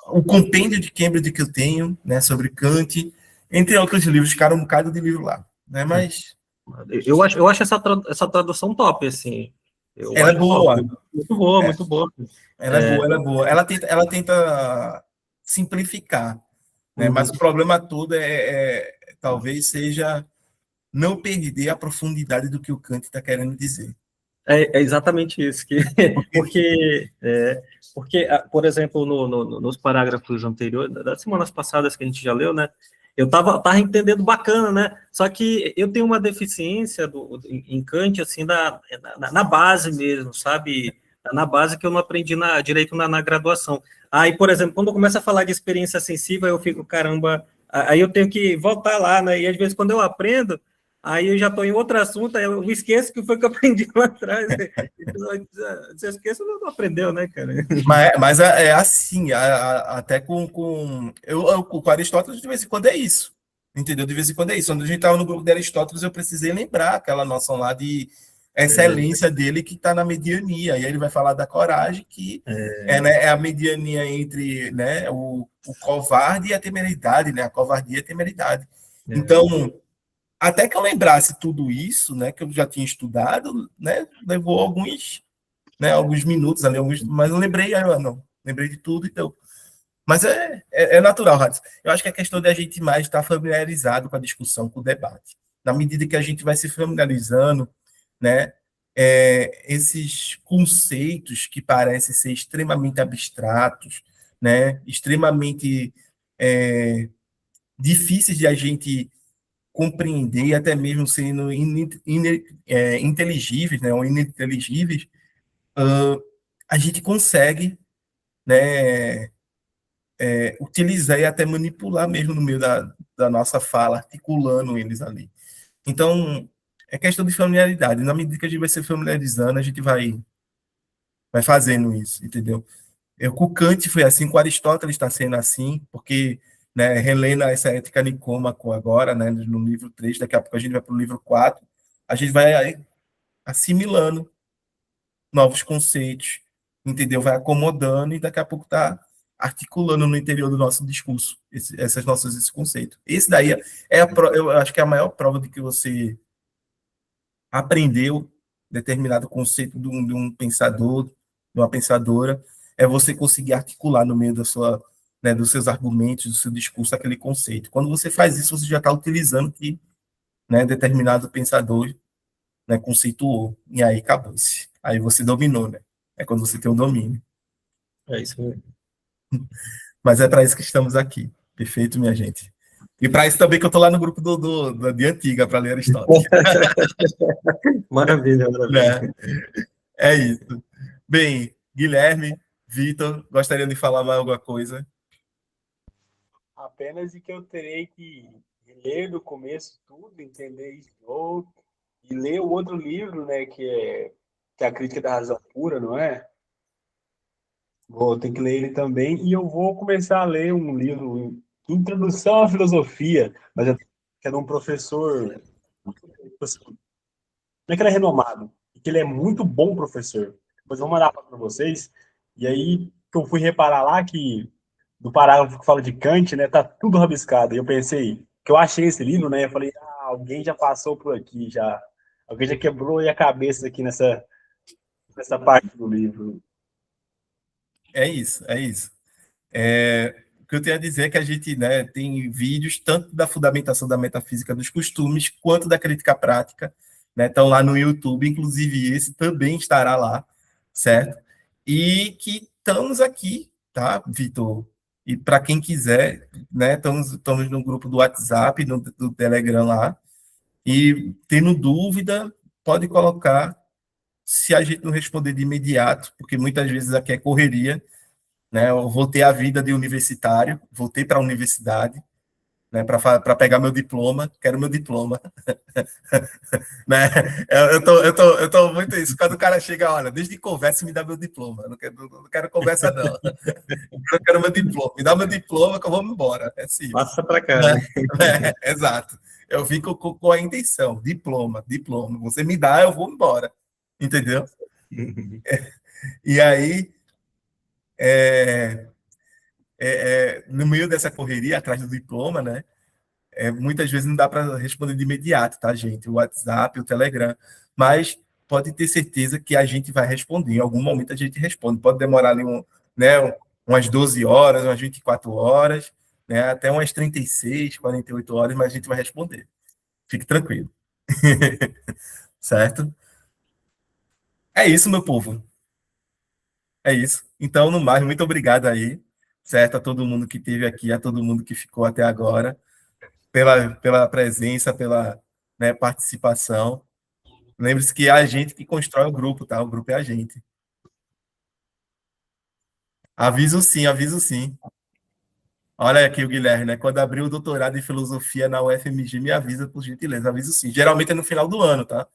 o compêndio de Cambridge que eu tenho, né, sobre Kant, entre outros livros, ficaram um bocado de livro lá, né, mas... Eu acho essa tradução top, assim, eu Ela é acho top, boa, muito boa, muito boa. ela é boa, ela é boa. Ela tenta simplificar, né, mas Uhum. o problema todo talvez seja não perder a profundidade do que o Kant está querendo dizer. É exatamente isso, porque, por exemplo, nos parágrafos anteriores, das semanas passadas que a gente já leu, né, eu tava entendendo bacana, né, só que eu tenho uma deficiência em Kant, assim, na base mesmo, sabe, na base que eu não aprendi direito na graduação. Aí, por exemplo, quando eu começo a falar de experiência sensível, eu fico, caramba, aí eu tenho que voltar lá, né, e às vezes quando eu aprendo, aí eu já estou em outro assunto, aí eu me esqueço que foi que eu aprendi lá atrás. Você esquece, não aprendeu, né, cara? Mas é assim, até com Aristóteles, de vez em quando é isso. Entendeu? De vez em quando é isso. Quando a gente estava no grupo de Aristóteles, eu precisei lembrar aquela noção lá de excelência dele que está na mediania. E aí ele vai falar da coragem, que né, é a mediania entre, né, o covarde e a temeridade, né? A covardia e a temeridade. Então, até que eu lembrasse tudo isso, né, que eu já tinha estudado, né, levou alguns minutos ali, mas eu lembrei, não, lembrei de tudo, então. Mas é natural, Radis. Eu acho que é questão de a gente mais estar familiarizado com a discussão, com o debate. na medida que a gente vai se familiarizando, né, esses conceitos que parecem ser extremamente abstratos, né, extremamente difíceis de a gente compreender, até mesmo sendo inteligíveis, né, ou ininteligíveis, a gente consegue, né, utilizar e até manipular mesmo no meio da nossa fala, articulando eles ali. Então, é questão de familiaridade. Na medida que a gente vai se familiarizando, a gente vai fazendo isso, entendeu? Com Kant foi assim, com Aristóteles está sendo assim, porque, né, relendo essa Ética Nicômaco agora, né, no livro 3, daqui a pouco a gente vai para o livro 4, a gente vai assimilando novos conceitos, entendeu? Vai acomodando e daqui a pouco está articulando no interior do nosso discurso esses conceitos. Esse daí eu acho que é a maior prova de que você aprendeu determinado conceito de um pensador, de uma pensadora, é você conseguir articular no meio né, dos seus argumentos, do seu discurso, aquele conceito. Quando você faz isso, você já está utilizando que, né, determinado pensador, né, conceituou, e aí acabou-se. Aí você dominou, né? É quando você tem o domínio. É isso mesmo. Mas é para isso que estamos aqui. Perfeito, minha gente. E para isso também que eu estou lá no grupo de Antiga, para ler Aristóteles. Maravilha, maravilha. Né? É isso. Bem, Guilherme, Vitor, gostariam de falar mais alguma coisa? Apenas de que eu terei que ler do começo tudo, entender isso de novo, e ler o outro livro, né, que é a Crítica da Razão Pura, não é? Vou ter que ler ele também, e eu vou começar a ler um livro, Introdução à Filosofia, que é de um professor, não é que ele é renomado, é que ele é muito bom professor. Depois eu vou mandar para vocês, e aí que eu fui reparar lá que do parágrafo que fala de Kant, né, tá tudo rabiscado. E eu pensei, que eu achei esse livro, né, eu falei, alguém já passou por aqui, já. Alguém já quebrou a cabeça aqui nessa parte do livro. É isso, é isso. O que eu tenho a dizer é que a gente, né, tem vídeos tanto da fundamentação da metafísica dos costumes, quanto da crítica prática, né, estão lá no YouTube, inclusive esse também estará lá, certo? E que estamos aqui, tá, Vitor? E para quem quiser, né, estamos no grupo do WhatsApp, do Telegram lá, e tendo dúvida, pode colocar, se a gente não responder de imediato, porque muitas vezes aqui é correria, né? Eu voltei à vida de universitário, voltei para a universidade, né? Para pegar meu diploma, quero meu diploma, né? Eu tô muito isso. Quando o cara chega, olha, desde conversa me dá meu diploma, não quero conversa não, eu quero meu diploma, me dá meu diploma que eu vou embora, é simples. Passa para cá, né? Exato. Eu fico com a intenção, diploma, você me dá, eu vou embora, entendeu? E aí, no meio dessa correria atrás do diploma, né? Muitas vezes não dá para responder de imediato, tá, gente? O WhatsApp, o Telegram, mas pode ter certeza que a gente vai responder. Em algum momento a gente responde. Pode demorar ali né, umas 12 horas, umas 24 horas, né, até umas 36, 48 horas, mas a gente vai responder. Fique tranquilo. Certo? É isso, meu povo. É isso. Então, no mais, muito obrigado aí, certo? A todo mundo que esteve aqui, a todo mundo que ficou até agora, pela presença, pela, né, participação. Lembre-se que é a gente que constrói o grupo, tá? O grupo é a gente. Aviso sim, aviso sim. Olha aqui o Guilherme, né? Quando abrir o doutorado em filosofia na UFMG, me avisa, por gentileza. Aviso sim. Geralmente é no final do ano, tá?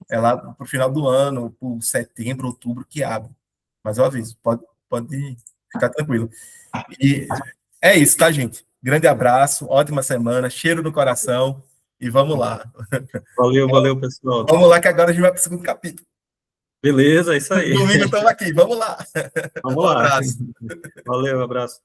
É lá pro final do ano, por setembro, outubro, que abre. Mas eu aviso, pode ficar tranquilo. E é isso, tá, gente? Grande abraço, ótima semana, cheiro no coração e vamos lá. Valeu, pessoal. Vamos lá que agora a gente vai para o segundo capítulo. Beleza, é isso aí. Domingo estamos aqui, vamos lá. Vamos Um lá. abraço. Valeu, abraço.